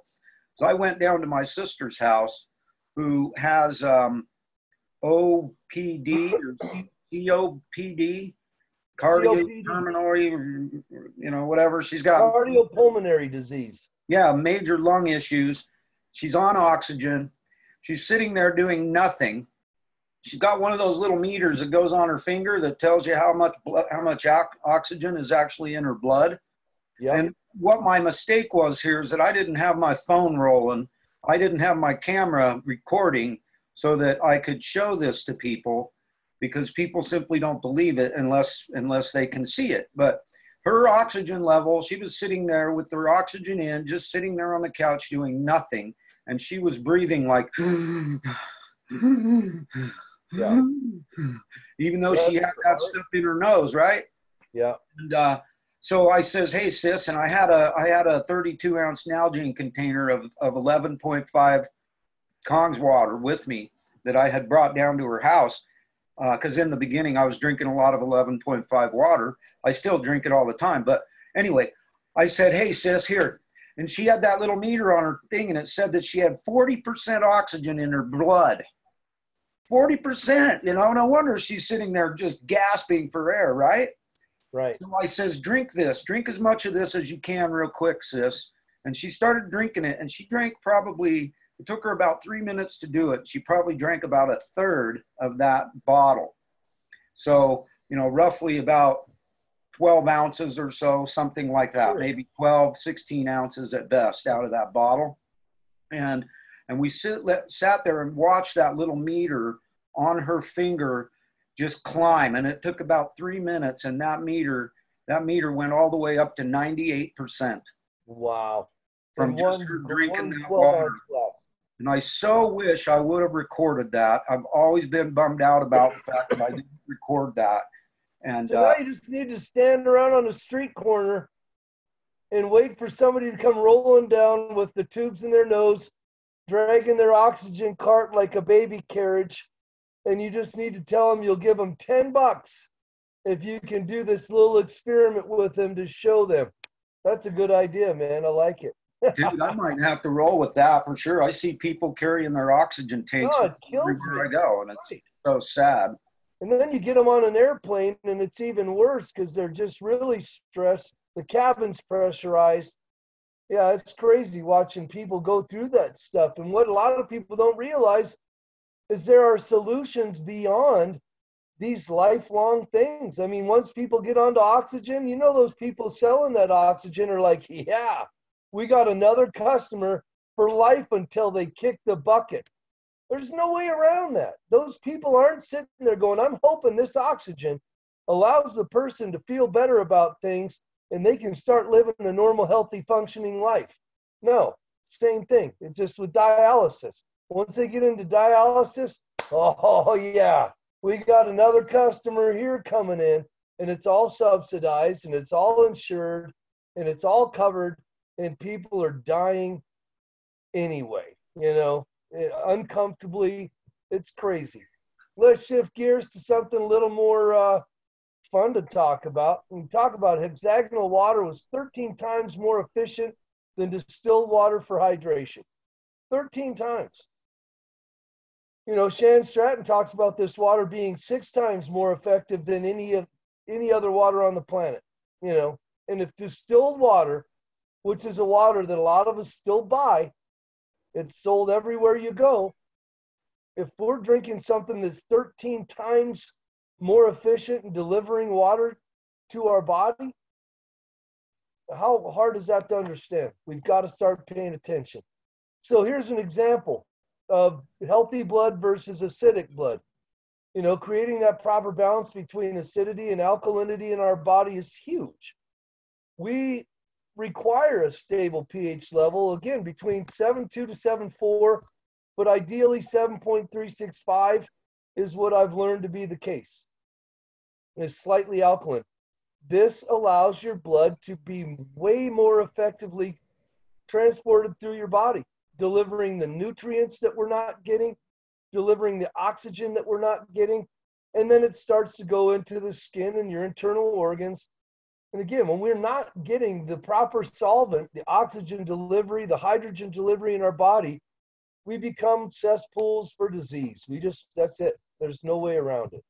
So I went down to my sister's house, who has OPD or COPD, cardiopulmonary, you know, whatever. She's got cardiopulmonary disease. Yeah, major lung issues. She's on oxygen. She's sitting there doing nothing. She's got one of those little meters that goes on her finger that tells you how much oxygen is actually in her blood. Yep. And what my mistake was here is that I didn't have my phone rolling. I didn't have my camera recording so that I could show this to people, because people simply don't believe it unless they can see it. But her oxygen level, she was sitting there with her oxygen in, just sitting there on the couch doing nothing. And she was breathing like, yeah. Even though she had that stuff in her nose, right? Yeah. And so I says, hey, sis, and I had a 32-ounce Nalgene container of 11.5 Kong's water with me that I had brought down to her house, because in the beginning I was drinking a lot of 11.5 water. I still drink it all the time. But anyway, I said, hey, sis, here. And she had that little meter on her thing, and it said that she had 40% oxygen in her blood. 40%, you know, no wonder she's sitting there just gasping for air, right? Right. So I says, drink this. Drink as much of this as you can real quick, sis. And she started drinking it, and she drank probably, it took her about 3 minutes to do it. She probably drank about 1/3 of that bottle. So, you know, roughly about 12 ounces or so, something like that, Sure. Maybe 12, 16 ounces at best out of that bottle. And we sat there and watched that little meter on her finger just climb. And it took about 3 minutes, and that meter went all the way up to 98%. Wow. from in just one, her drinking one that 12-ounce water. glass. And I so wish I would have recorded that. I've always been bummed out about the fact that I didn't record that. And So now you just need to stand around on a street corner and wait for somebody to come rolling down with the tubes in their nose, dragging their oxygen cart like a baby carriage. And you just need to tell them you'll give them $10 if you can do this little experiment with them to show them. That's a good idea, man. I like it. dude, I might have to roll with that for sure. I see people carrying their oxygen tanks No, it kills everywhere me. I go, and it's Right. so sad. And then you get them on an airplane, and it's even worse because they're just really stressed. The cabin's pressurized. Yeah, it's crazy watching people go through that stuff. And what a lot of people don't realize is there are solutions beyond these lifelong things. I mean, once people get onto oxygen, you know, those people selling that oxygen are like, yeah, we got another customer for life until they kick the bucket. There's no way around that. Those people aren't sitting there going, I'm hoping this oxygen allows the person to feel better about things and they can start living a normal, healthy, functioning life. No, same thing. It's just with dialysis. Once they get into dialysis, oh, yeah, we got another customer here coming in, and it's all subsidized, and it's all insured, and it's all covered, and people are dying anyway, you know, uncomfortably. It's crazy. Let's shift gears to something a little more fun to talk about. We talk about hexagonal water was 13 times more efficient than distilled water for hydration. 13 times. You know, Shannon Stratton talks about this water being 6 times more effective than any other water on the planet. You know, and if distilled water, which is a water that a lot of us still buy, it's sold everywhere you go. If we're drinking something that's 13 times more efficient in delivering water to our body, how hard is that to understand? We've got to start paying attention. So here's an example of healthy blood versus acidic blood. You know, creating that proper balance between acidity and alkalinity in our body is huge. We require a stable pH level, again, between 7.2 to 7.4, but ideally 7.365 is what I've learned to be the case. It's slightly alkaline. This allows your blood to be way more effectively transported through your body, delivering the nutrients that we're not getting, delivering the oxygen that we're not getting, and then it starts to go into the skin and your internal organs. And again, when we're not getting the proper solvent, the oxygen delivery, the hydrogen delivery in our body, we become cesspools for disease. That's it. There's no way around it.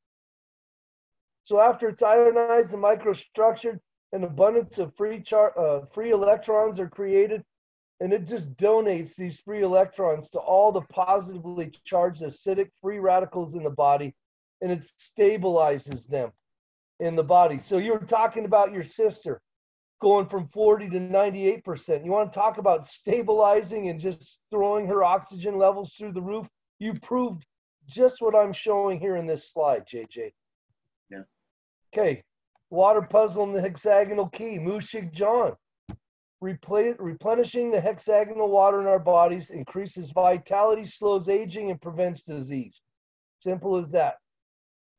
So after it's ionized and microstructured, an abundance of free electrons are created, and it just donates these free electrons to all the positively charged acidic free radicals in the body, and it stabilizes them in the body. So you were talking about your sister going from 40 to 98%. You want to talk about stabilizing and just throwing her oxygen levels through the roof? You proved just what I'm showing here in this slide, JJ. Yeah. Okay, water puzzle in the hexagonal key, Mushig John. Replenishing the hexagonal water in our bodies increases vitality, slows aging, and prevents disease. Simple as that.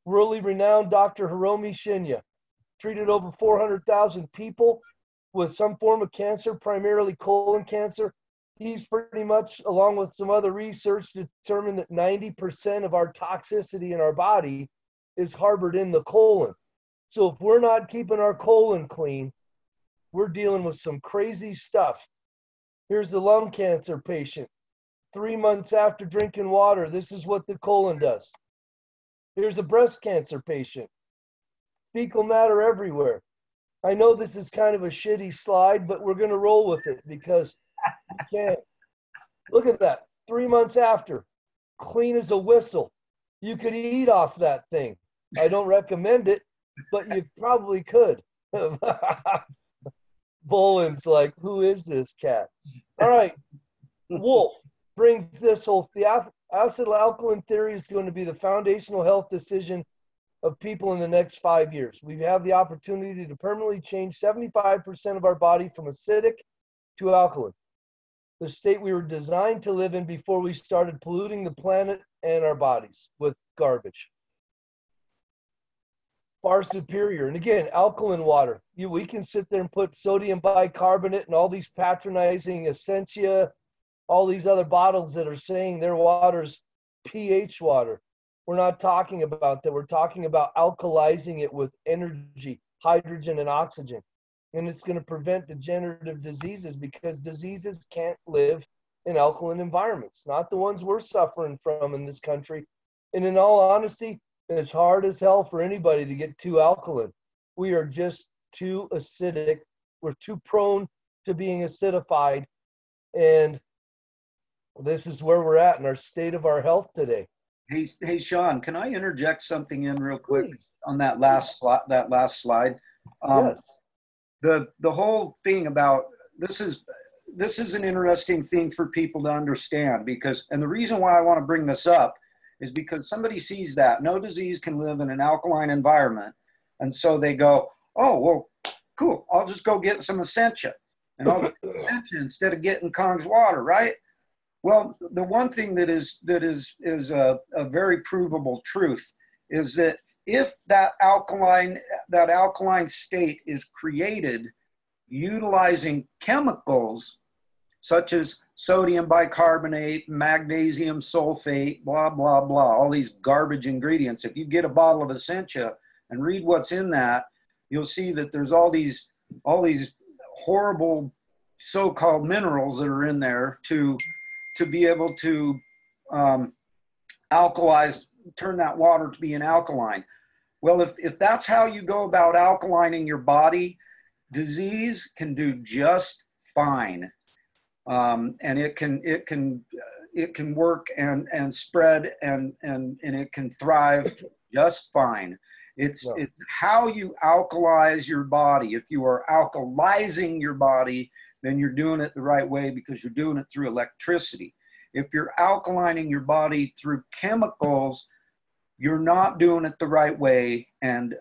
Worldly renowned Dr. Hiromi Shinya treated over 400,000 people with some form of cancer, primarily colon cancer. He's pretty much, along with some other research, determined that 90% of our toxicity in our body is harbored in the colon. So if we're not keeping our colon clean, we're dealing with some crazy stuff. Here's the lung cancer patient. 3 months after drinking water, this is what the colon does. Here's a breast cancer patient. Fecal matter everywhere. I know this is kind of a shitty slide, but we're going to roll with it because you can't. Look at that. 3 months after, clean as a whistle. You could eat off that thing. I don't recommend it, but you probably could. Bowen's like, who is this cat? All right. Wolf brings this whole, the acid alkaline theory is going to be the foundational health decision of people in the next 5 years. We have the opportunity to permanently change 75% of our body from acidic to alkaline. the state we were designed to live in before we started polluting the planet and our bodies with garbage. Far superior. And again, alkaline water. We can sit there and put sodium bicarbonate and all these patronizing Essentia, all these other bottles that are saying their water's pH water. We're not talking about that. We're talking about alkalizing it with energy, hydrogen and oxygen. And it's going to prevent degenerative diseases because diseases can't live in alkaline environments, not the ones we're suffering from in this country. And in all honesty, it's hard as hell for anybody to get too alkaline. We are just too acidic. We're too prone to being acidified. And this is where we're at in our state of our health today. Hey, Shawn, can I interject something in real quick? Please. On that last slide? Yes. The whole thing about this is an interesting thing for people to understand because, and the reason why I want to bring this up is because somebody sees that no disease can live in an alkaline environment. And so they go, oh, well, cool. I'll just go get some Essentia and I'll get Essentia instead of getting Kong's water, right? Well, the one thing that is a very provable truth is that if that alkaline state is created utilizing chemicals such as sodium bicarbonate, magnesium sulfate, blah, blah, blah, all these garbage ingredients. If you get a bottle of Essentia and read what's in that, you'll see that there's all these horrible so-called minerals that are in there to be able to alkalize, turn that water to be an alkaline. Well, if that's how you go about alkalining your body, disease can do just fine. And it can work and spread and it can thrive just fine. It's how you alkalize your body. If you are alkalizing your body, then you're doing it the right way because you're doing it through electricity. If you're alkalining your body through chemicals, you're not doing it the right way, and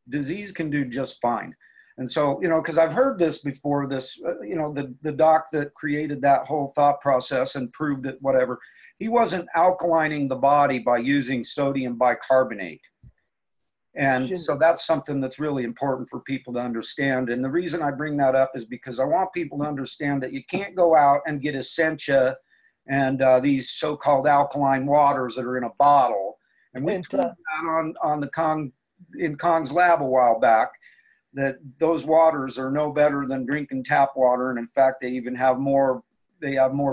disease can do just fine. And so, because I've heard this before, the doc that created that whole thought process and proved it, whatever, he wasn't alkalining the body by using sodium bicarbonate. And so that's something that's really important for people to understand. And the reason I bring that up is because I want people to understand that you can't go out and get Essentia and these so-called alkaline waters that are in a bottle. And we proved that on the in Kong's lab a while back, that those waters are no better than drinking tap water. And in fact, they even have more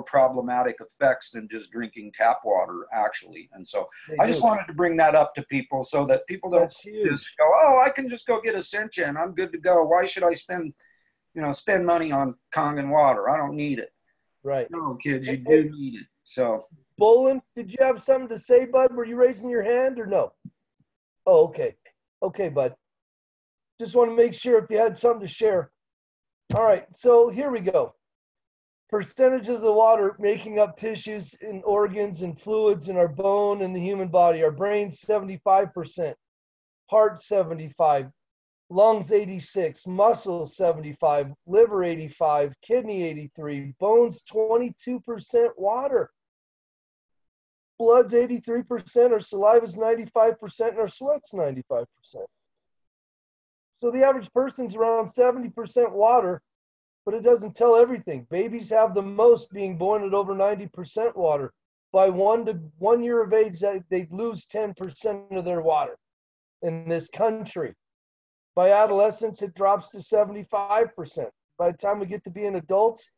problematic effects than just drinking tap water, actually. And so I just wanted to bring that up to people so that people don't just go, oh, I can just go get Essentia and I'm good to go. Why should I spend money on Kong and water? I don't need it. Right. No, kids, you do need it. So, Bolin, did you have something to say, bud? Were you raising your hand or no? Oh, okay. Okay, bud. Just want to make sure if you had something to share. All right, so here we go. Percentages of water making up tissues and organs and fluids in our bone and the human body. Our brain, 75%. Heart, 75%. Lungs, 86%. Muscles, 75%. Liver, 85%. Kidney, 83%. Bones, 22% water. Blood's 83%. Our saliva's 95%. And our sweat's 95%. So the average person's around 70% water, but it doesn't tell everything. Babies have the most, being born at over 90% water. By 1 year of age, they lose 10% of their water in this country. By adolescence, it drops to 75%. By the time we get to being adults,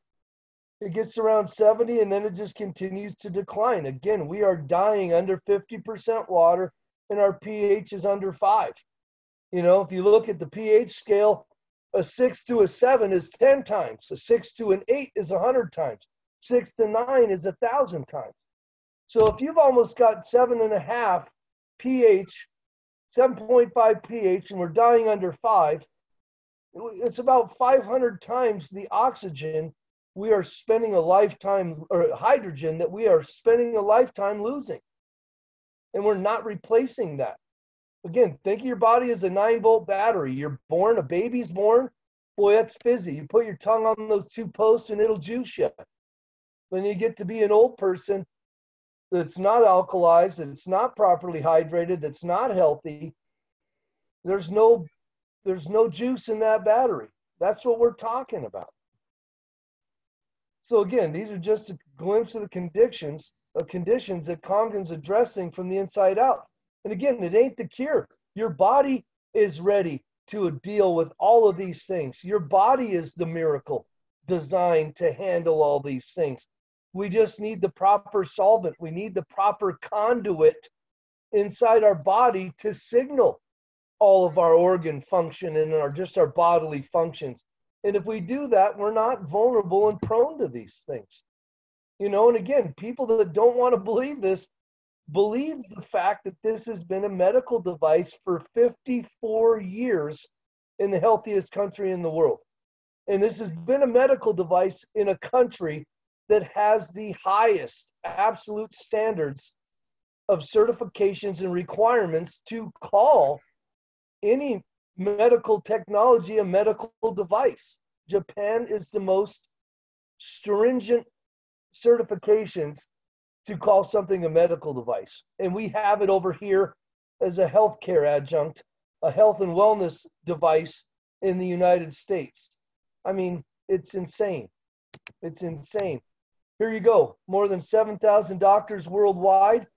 it gets around 70, and then it just continues to decline. Again, we are dying under 50% water, and our pH is under 5. If you look at the pH scale, a 6 to a 7 is 10 times. A 6 to an 8 is 100 times. 6 to 9 is 1,000 times. So if you've almost got 7.5 pH, 7.5 pH, and we're dying under 5, it's about 500 times the oxygen we are spending a lifetime, or hydrogen that we are spending a lifetime losing. And we're not replacing that. Again, think of your body as a 9-volt battery. You're born, a baby's born, Boy, that's fizzy. You put your tongue on those 2 posts and it'll juice you. When you get to be an old person that's not alkalized, that's not properly hydrated, that's not healthy, there's no juice in that battery. That's what we're talking about. So again, these are just a glimpse of the conditions that Kangen's addressing from the inside out. And again, it ain't the cure. Your body is ready to deal with all of these things. Your body is the miracle designed to handle all these things. We just need the proper solvent. We need the proper conduit inside our body to signal all of our organ function and our bodily functions. And if we do that, we're not vulnerable and prone to these things. You know, and again, people that don't want to believe this, believe the fact that this has been a medical device for 54 years in the healthiest country in the world. And this has been a medical device in a country that has the highest absolute standards of certifications and requirements to call any medical technology a medical device. Japan is the most stringent certifications to call something a medical device. And we have it over here as a healthcare adjunct, a health and wellness device in the United States. I mean, it's insane. It's insane. Here you go. More than 7,000 doctors worldwide.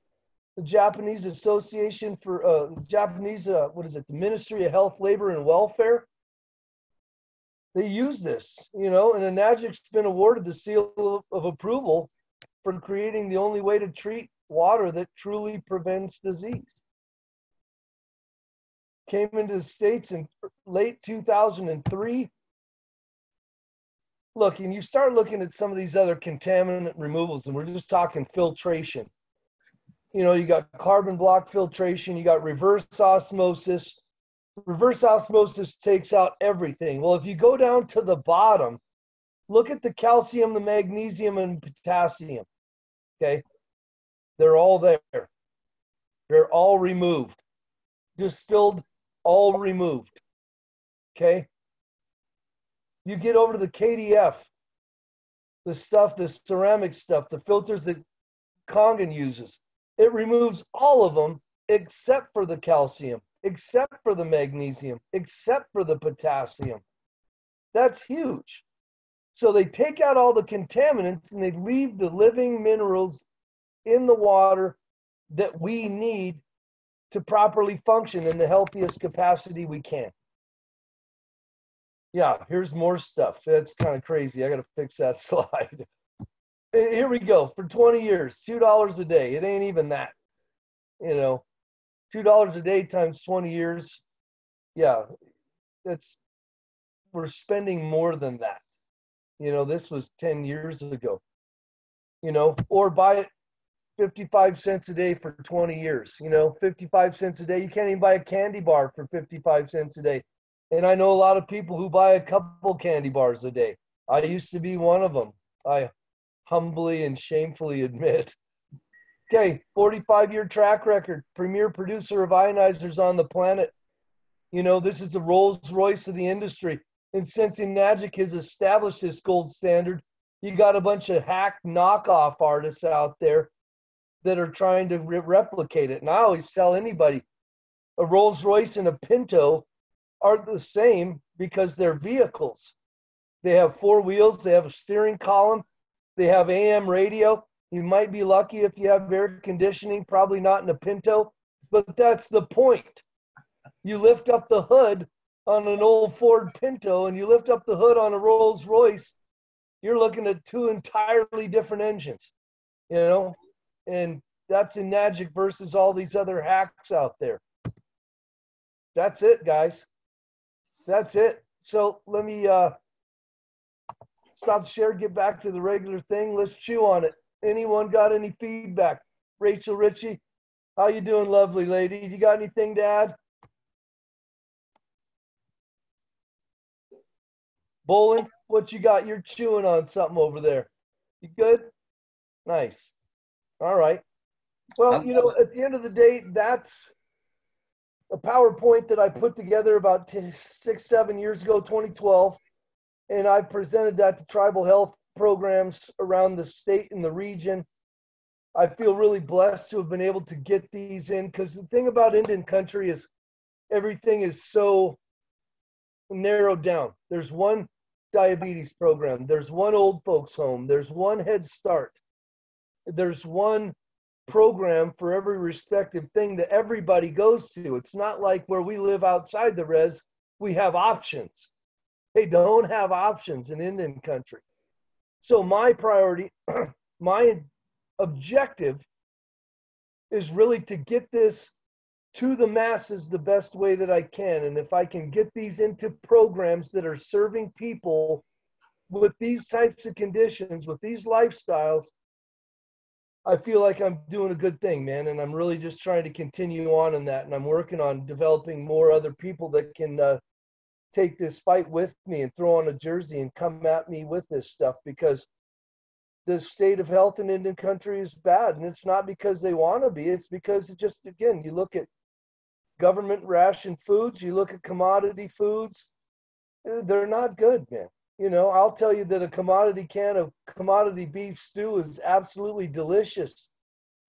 The Japanese Association for the Ministry of Health, Labor, and Welfare. They use this, you know, and Enagic's been awarded the seal of approval for creating the only way to treat water that truly prevents disease. Came into the States in late 2003. Look, and you start looking at some of these other contaminant removals, and we're just talking filtration. You know, you got carbon block filtration, you got reverse osmosis. Reverse osmosis takes out everything. Well, if you go down to the bottom, look at the calcium, the magnesium, and potassium. Okay? They're all there. They're all removed. Distilled, all removed. Okay? You get over to the KDF, the stuff, the ceramic stuff, the filters that Kangen uses. It removes all of them except for the calcium, except for the magnesium, except for the potassium. That's huge. So they take out all the contaminants and they leave the living minerals in the water that we need to properly function in the healthiest capacity we can. Yeah, here's more stuff. That's kind of crazy. I got to fix that slide. Here we go. For 20 years, $2 a day. It ain't even that. You know, $2 a day times 20 years. Yeah, we're spending more than that. You know, this was 10 years ago. You know, or buy it 55 cents a day for 20 years. You know, 55 cents a day. You can't even buy a candy bar for 55 cents a day. And I know a lot of people who buy a couple candy bars a day. I used to be one of them. I humbly and shamefully admit. Okay, 45-year track record, premier producer of ionizers on the planet. You know, this is the Rolls Royce of the industry. And since Enagic has established this gold standard, you got a bunch of hack knockoff artists out there that are trying to replicate it. And I always tell anybody, a Rolls Royce and a Pinto are the same because they're vehicles. They have 4 wheels, they have a steering column, they have AM radio. You might be lucky if you have air conditioning, probably not in a Pinto, but that's the point. You lift up the hood on an old Ford Pinto and you lift up the hood on a Rolls Royce, you're looking at 2 entirely different engines, you know? And that's Enagic versus all these other hacks out there. That's it, guys. That's it. So let me stop share, get back to the regular thing. Let's chew on it. Anyone got any feedback? Rachel Ritchie, how you doing, lovely lady? You got anything to add? Bolin, what you got? You're chewing on something over there. You good? Nice. All right. Well, you know, at the end of the day, that's a PowerPoint that I put together about 6-7 years ago, 2012. And I've presented that to tribal health programs around the state and the region. I feel really blessed to have been able to get these in, because the thing about Indian country is everything is so narrowed down. There's one diabetes program, there's one old folks home, there's one Head Start, there's one program for every respective thing that everybody goes to. It's not like where we live outside the res, we have options. They don't have options in Indian country. So my priority, my objective is really to get this to the masses the best way that I can. And if I can get these into programs that are serving people with these types of conditions, with these lifestyles, I feel like I'm doing a good thing, man. And I'm really just trying to continue on in that. And I'm working on developing more other people that can take this fight with me and throw on a jersey and come at me with this stuff, because the state of health in Indian country is bad. And it's not because they want to be, it's because it just, again, you look at government ration foods, you look at commodity foods, they're not good, man. You know, I'll tell you that a commodity can of commodity beef stew is absolutely delicious,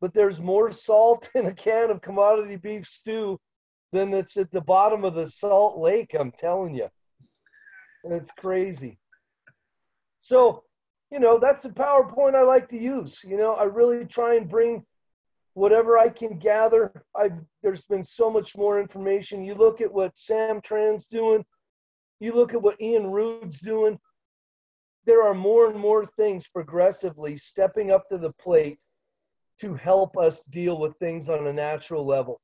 but there's more salt in a can of commodity beef stew than that's at the bottom of the salt lake, I'm telling you. And it's crazy. So, you know, that's the PowerPoint I like to use. You know, I really try and bring whatever I can gather. There's been so much more information. You look at what Sam Tran's doing, you look at what Ian Rude's doing. There are more and more things progressively stepping up to the plate to help us deal with things on a natural level.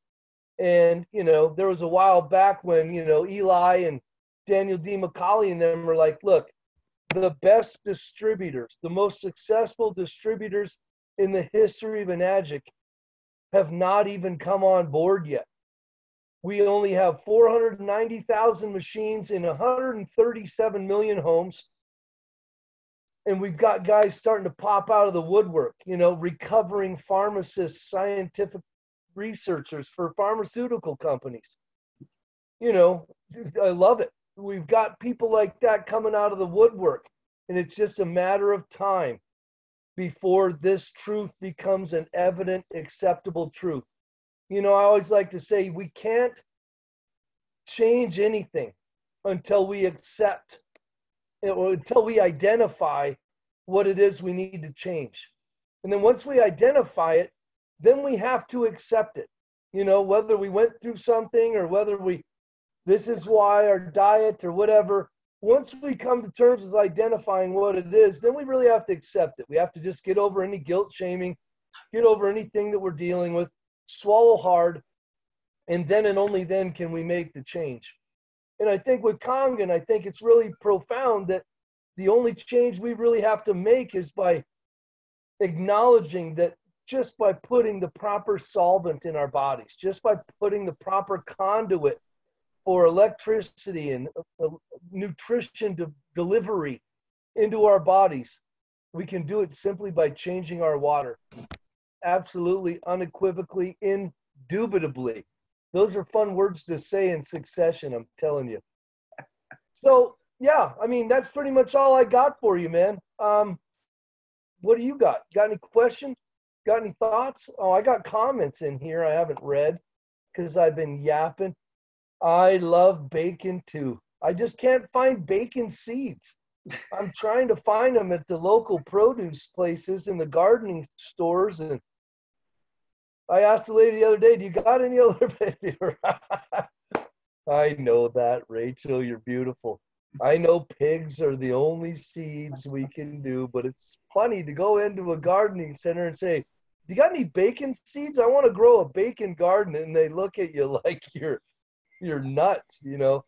And, you know, there was a while back when, you know, Eli and Daniel D. McCauley and them were like, look, the best distributors, the most successful distributors in the history of Enagic have not even come on board yet. We only have 490,000 machines in 137 million homes. And we've got guys starting to pop out of the woodwork, you know, recovering pharmacists, scientific researchers for pharmaceutical companies. You know, I love it. We've got people like that coming out of the woodwork, and it's just a matter of time before this truth becomes an evident, acceptable truth. You know, I always like to say we can't change anything until we accept or until we identify what it is we need to change. And then once we identify it, then we have to accept it. You know, whether we went through something or whether this is why our diet or whatever, once we come to terms with identifying what it is, then we really have to accept it. We have to just get over any guilt shaming, get over anything that we're dealing with, swallow hard, and then and only then can we make the change. And I think with Kangen, I think it's really profound that the only change we really have to make is by acknowledging that just by putting the proper solvent in our bodies, just by putting the proper conduit for electricity and nutrition delivery into our bodies, we can do it simply by changing our water. Absolutely, unequivocally, indubitably. Those are fun words to say in succession, I'm telling you. So, yeah, I mean, that's pretty much all I got for you, man. What do you got? Got any questions? Got any thoughts? Oh, I got comments in here I haven't read because I've been yapping. I love bacon too. I just can't find bacon seeds. I'm trying to find them at the local produce places and the gardening stores. And I asked the lady the other day, do you got any other bacon? I know that, Rachel, you're beautiful. I know pigs are the only seeds we can do, but it's funny to go into a gardening center and say, do you got any bacon seeds? I want to grow a bacon garden. And they look at you like you're nuts, you know?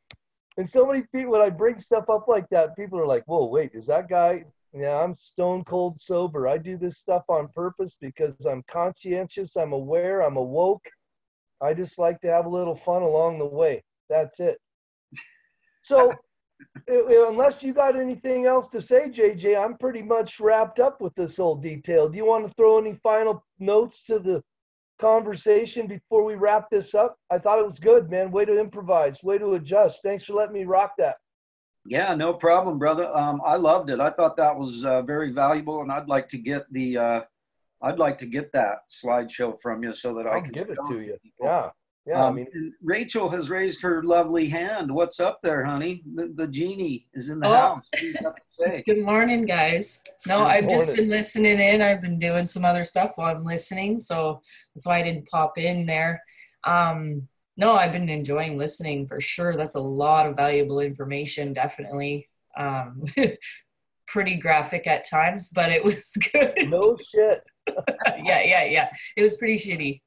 And so many people, when I bring stuff up like that, people are like, whoa, wait, is that guy? Yeah, I'm stone cold sober. I do this stuff on purpose because I'm conscientious, I'm aware, I'm awoke. I just like to have a little fun along the way. That's it. So unless you got anything else to say, JJ, I'm pretty much wrapped up with this whole detail. Do you want to throw any final notes to the conversation before we wrap this up? I thought it was good, man. Way to improvise, way to adjust. Thanks for letting me rock that. Yeah, no problem, brother. I loved it. I thought that was very valuable, and I'd like to get that slideshow from you so that I I'll can give it show to it you. people. Yeah. Yeah. I mean, And Rachel has raised her lovely hand. What's up there, honey? The genie is in the Oh, house. What do you got to say? good morning, guys. No, Good I've just morning. been listening in. I've been doing some other stuff while I'm listening, so that's why I didn't pop in there. No, I've been enjoying listening for sure. That's a lot of valuable information, definitely. Pretty graphic at times, but it was good. No shit. Yeah. It was pretty shitty.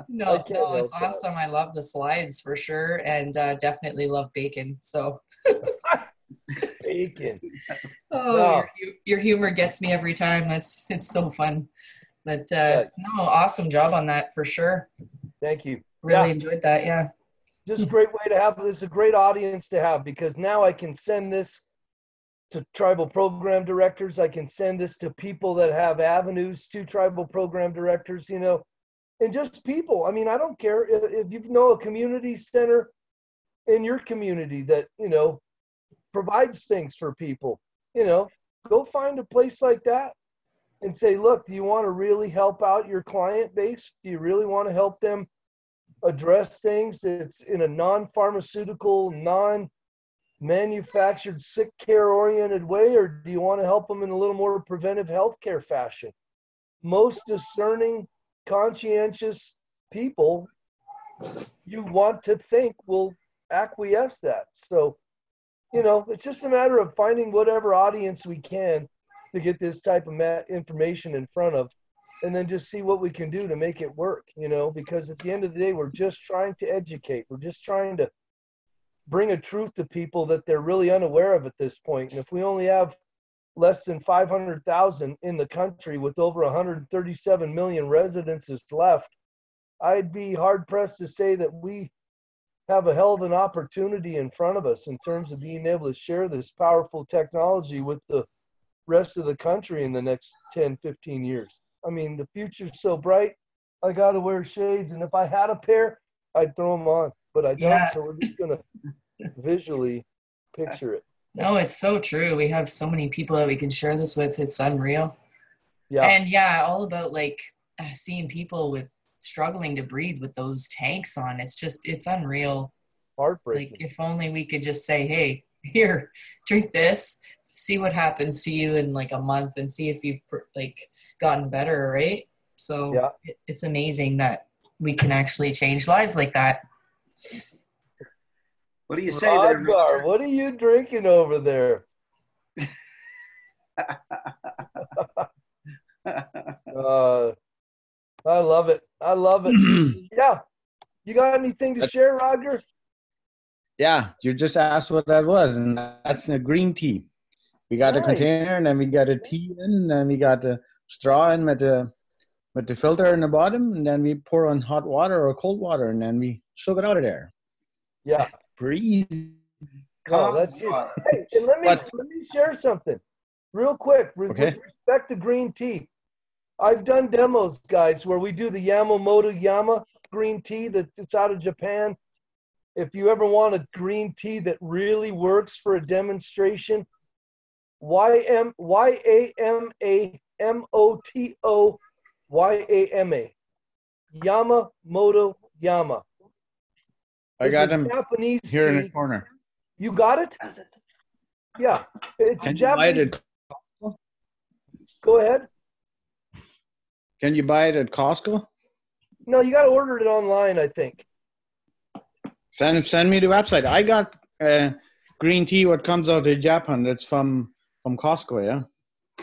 No, it's help awesome. I love the slides for sure, and definitely love bacon. So, Bacon. oh, No. your humor gets me every time. It's so fun. But no, awesome job on that for sure. Thank you. Really enjoyed that. Yeah. Just a great way to have this, a great audience to have, because now I can send this to tribal program directors. I can send this to people that have avenues to tribal program directors, you know, and just people. I mean, I don't care if you know a community center in your community that, you know, provides things for people, you know, go find a place like that and say, look, do you want to really help out your client base? Do you really want to help them address things that's in a non-pharmaceutical, non-manufactured, sick care oriented way, or do you want to help them in a little more preventive healthcare fashion? Most discerning, conscientious people, you want to think, will acquiesce that. So, you know, it's just a matter of finding whatever audience we can to get this type of information in front of, and then just see what we can do to make it work, you know, because at the end of the day, we're just trying to educate. We're just trying to bring a truth to people that they're really unaware of at this point. And if we only have less than 500,000 in the country with over 137 million residences left, I'd be hard pressed to say that we have a hell of an opportunity in front of us in terms of being able to share this powerful technology with the rest of the country in the next 10, 15 years. I mean, the future's so bright, I got to wear shades. And if I had a pair, I'd throw them on, but I don't. Yeah. So we're just going to visually picture it. No, it's so true. We have so many people that we can share this with. It's unreal. Yeah. And yeah, all about like seeing people with struggling to breathe with those tanks on. It's unreal. Heartbreaking. Like if only we could just say, hey, here, drink this, see what happens to you in like a month and see if you've like gotten better, right? So yeah. It's amazing that we can actually change lives like that. What do you say there? Rodgar, what are you drinking over there? I love it. I love it. Yeah. You got anything to share, Roger? Yeah, you just asked what that was, and that's a green tea. We got a container, and then we got a tea in, and then we got a straw in with the filter in the bottom, and then we pour on hot water or cold water, and then we suck it out of there. Yeah. Pretty easy. No, that's it. Hey, and let me share something real quick with respect to green tea. I've done demos, guys, where we do the Yamamoto Yama green tea that's out of Japan. If you ever want a green tea that really works for a demonstration, YAMAMOTO Yamamoto Yama. I got them Japanese here tea. in the corner. You got it? Yeah. It's Can a Japanese. you buy it Go ahead. Can you buy it at Costco? No, you got to order it online, I think. Send me the website. I got green tea what comes out of Japan. That's from Costco, yeah.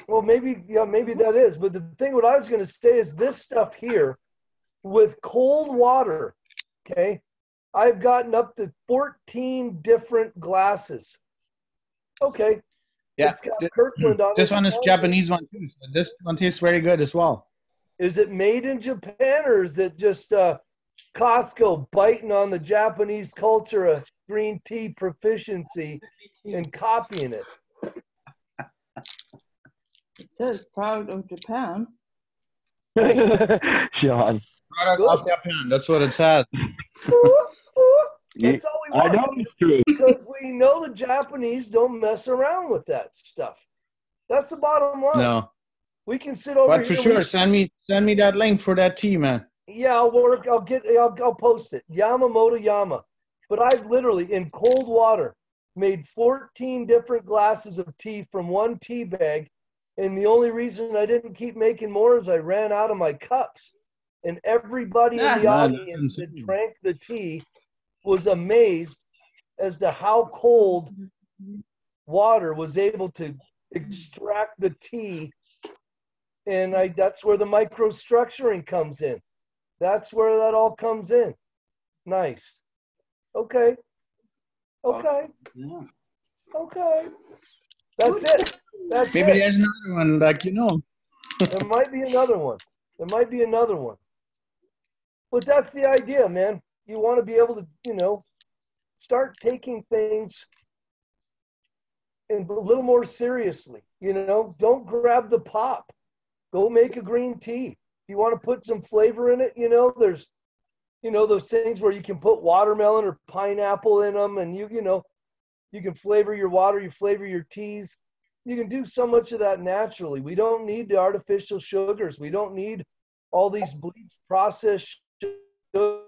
Well, maybe that is. But the thing what I was going to say is this stuff here with cold water, okay? I've gotten up to 14 different glasses. Okay. Yeah. It's got Kirkland on this it. one is Japanese one too. So this one tastes very good as well. Is it made in Japan, or is it just Costco biting on the Japanese culture of green tea proficiency and copying it? It says proud of Japan. Shawn. Product of Japan. That's what it says. That's all we I want. know it's true. Because we know the Japanese don't mess around with that stuff. That's the bottom line. No. We can sit over But for here. sure, send me that link for that tea, man. Yeah, I'll post it. Yamamoto Yama. But I've literally, in cold water, made 14 different glasses of tea from one tea bag. And the only reason I didn't keep making more is I ran out of my cups. And everybody in the audience that drank the tea was amazed as to how cold water was able to extract the tea. And that's where the microstructuring comes in. That's where that all comes in. Nice. Okay. Okay. Yeah. Okay. That's it. That's Maybe it. there's another one, like, you know. There might be another one. There might be another one. But that's the idea, man. You want to be able to, you know, start taking things a little more seriously. You know, don't grab the pop. Go make a green tea. If you want to put some flavor in it, you know, there's, you know, those things where you can put watermelon or pineapple in them, and you know, you can flavor your water, you flavor your teas. You can do so much of that naturally. We don't need the artificial sugars. We don't need all these bleached processed sugars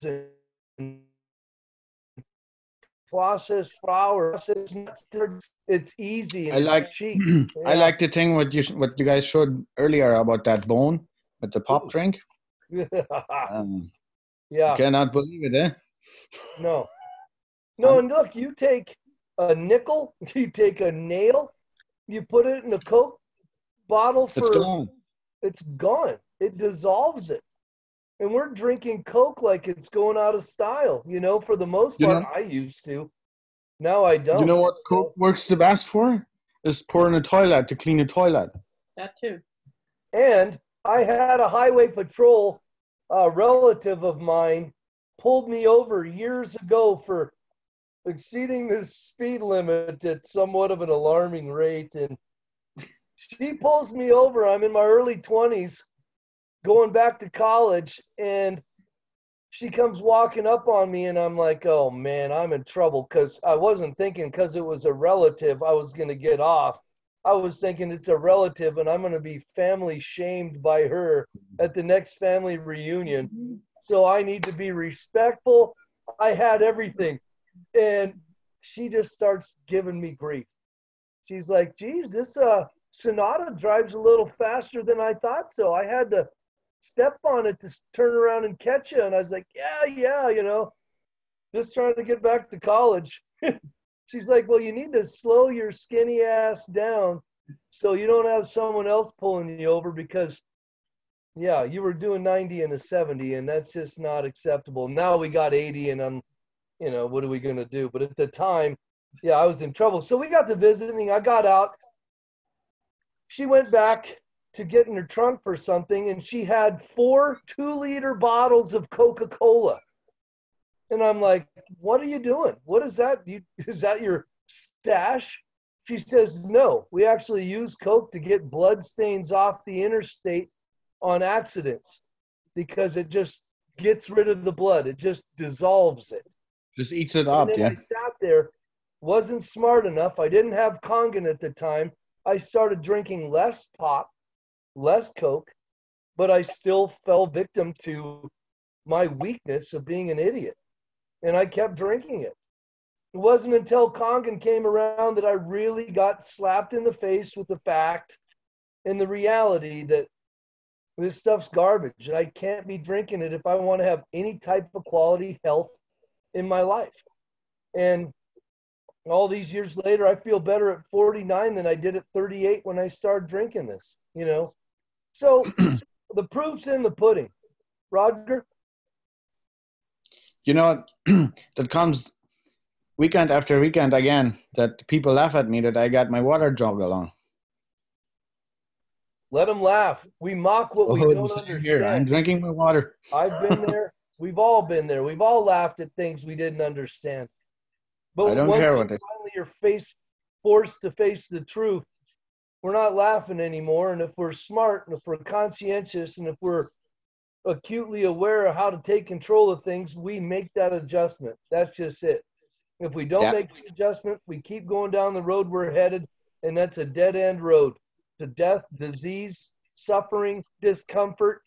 and processed flour. It's easy and it's cheap. I like the thing what you guys showed earlier about that bone with the pop drink. Yeah. I cannot believe it, eh? No, and look, you take a nickel, you take a nail, you put it in a Coke bottle It's gone. It's gone. It dissolves it. And we're drinking Coke like it's going out of style, you know, for the most part. I used to. Now I don't. You know what Coke works the best for? Is pouring a toilet to clean a toilet. That too. And I had a highway patrol relative of mine pulled me over years ago for exceeding the speed limit at somewhat of an alarming rate. And she pulls me over. I'm in my early 20s, going back to college, and she comes walking up on me, and I'm like, oh, man, I'm in trouble, because I wasn't thinking because it was a relative I was going to get off. I was thinking it's a relative, and I'm going to be family shamed by her at the next family reunion. So I need to be respectful. I had everything. And she just starts giving me grief. She's like, geez, this Sonata drives a little faster than I thought so. I had to step on it to turn around and catch you. And I was like, yeah, you know, just trying to get back to college. She's like, well, you need to slow your skinny ass down so you don't have someone else pulling you over, because, yeah, you were doing 90 and a 70, and that's just not acceptable. Now we got 80, and I'm, you know, what are we going to do? But at the time, yeah, I was in trouble. So we got to visiting. I got out. She went back to get in her trunk for something, and she had 4 2-liter bottles of Coca-Cola. And I'm like, what are you doing? What is that? Is that your stash? She says, no, we actually use Coke to get blood stains off the interstate on accidents, because it just gets rid of the blood. It just dissolves it. Just eats it up, yeah. I sat there, wasn't smart enough. I didn't have Kangen at the time. I started drinking less pop, less Coke, but I still fell victim to my weakness of being an idiot. And I kept drinking it. It wasn't until Kangen came around that I really got slapped in the face with the fact and the reality that this stuff's garbage, and I can't be drinking it if I want to have any type of quality health in my life. And all these years later, I feel better at 49 than I did at 38 when I started drinking this, you know. So the proof's in the pudding. Roger? You know, that comes weekend after weekend again, that people laugh at me that I got my water jug along. Let them laugh. We mock what we don't understand. Here, I'm drinking my water. I've been there. We've all been there. We've all laughed at things we didn't understand. But I don't once care you what they finally are forced to face the truth, we're not laughing anymore. And if we're smart, and if we're conscientious, and if we're acutely aware of how to take control of things, we make that adjustment. That's just it. If we don't make the adjustment, we keep going down the road we're headed, and that's a dead-end road to death, disease, suffering, discomfort,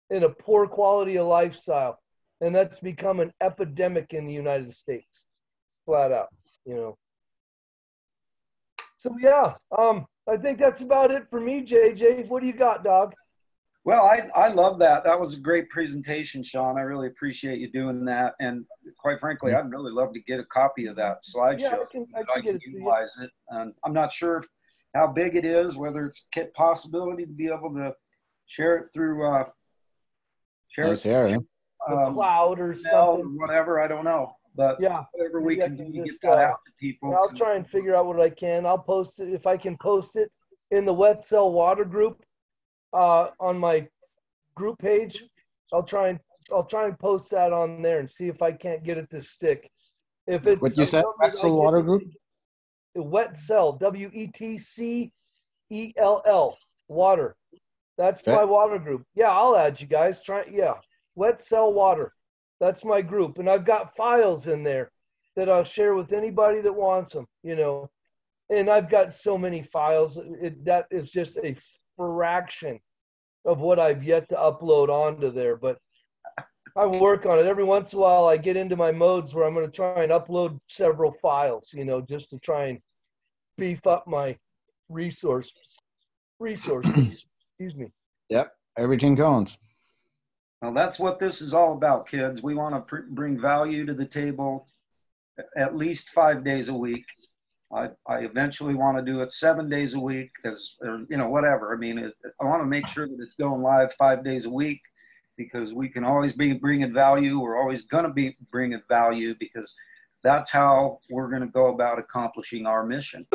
and a poor quality of lifestyle. And that's become an epidemic in the United States, flat out, you know. So, yeah, I think that's about it for me, JJ. What do you got, dog? Well, I love that. That was a great presentation, Shawn. I really appreciate you doing that. And quite frankly, I'd really love to get a copy of that slideshow. Yeah, I can utilize it. And I'm not sure how big it is, whether it's a possibility to be able to share it through the cloud or something. Or whatever, I don't know. But yeah, whatever we can do to get that out to people. I'll try and figure out what I can. I'll post it if I can post it in the Wetzel water group. On my group page, I'll try and post that on there and see if I can't get it to stick. If it's what you said, Wetzel water group, Wetzel, WETCELL, water. That's my water group. Yeah, I'll add you guys. Wetzel water. That's my group, and I've got files in there that I'll share with anybody that wants them. You know, and I've got so many files. That is just a fraction of what I've yet to upload onto there, but I work on it. Every once in a while I get into my modes where I'm going to try and upload several files, you know, just to try and beef up my resources. Excuse me. Yep, everything counts. Well, that's what this is all about, kids. We want to bring value to the table at least 5 days a week. I eventually want to do it 7 days a week, whatever. I mean, I want to make sure that it's going live 5 days a week, because we can always be bringing value. We're always going to be bringing value, because that's how we're going to go about accomplishing our mission.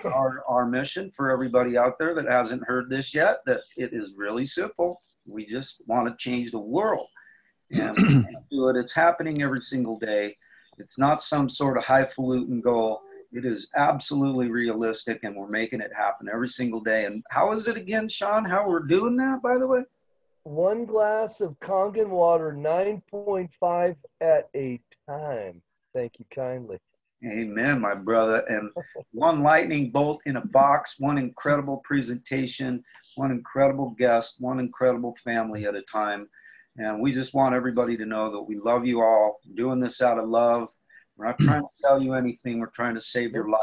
Our mission, for everybody out there that hasn't heard this yet, that it is really simple. We just want to change the world. And we can't do it. It's happening every single day. It's not some sort of highfalutin goal. It is absolutely realistic, and we're making it happen every single day. And how is it again, Shawn, how we're doing that, by the way? 1 glass of Kangen water, 9.5 at a time. Thank you kindly. Amen, my brother. And one lightning bolt in a box, one incredible presentation, one incredible guest, one incredible family at a time. And we just want everybody to know that we love you all. We're doing this out of love. We're not trying to sell you anything. We're trying to save your life.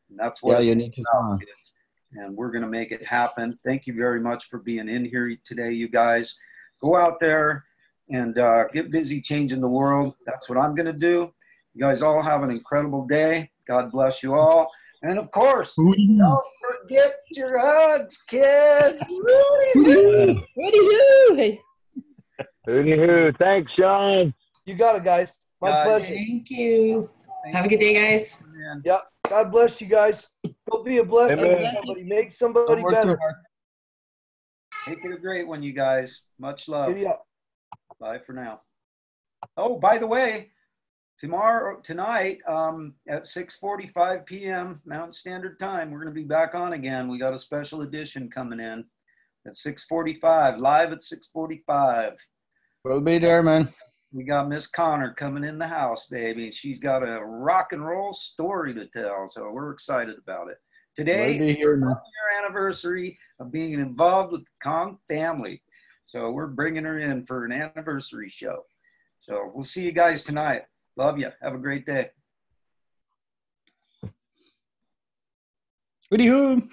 And that's what it's about, kids. And we're going to make it happen. Thank you very much for being in here today, you guys. Go out there and get busy changing the world. That's what I'm going to do. You guys all have an incredible day. God bless you all. And, of course, don't forget your hugs, kids. HooDeeHoooo. HooDeeHoooo. Thanks, Shawn. You got it, guys. My pleasure. Thank you. Have a good day, guys. Yeah. God bless you guys. Go be a blessing to somebody. Make somebody better. Make it a great one, you guys. Much love. Bye for now. Oh, by the way, tonight at 6:45 p.m. Mountain Standard Time, we're going to be back on again. We got a special edition coming in at 6:45, live at 6:45. We'll be there, man. We got Miss Connor coming in the house, baby. She's got a rock and roll story to tell, so we're excited about it. Today is the 1-year anniversary of being involved with the Kong family. So we're bringing her in for an anniversary show. So we'll see you guys tonight. Love you. Have a great day. HooDeeHoooo.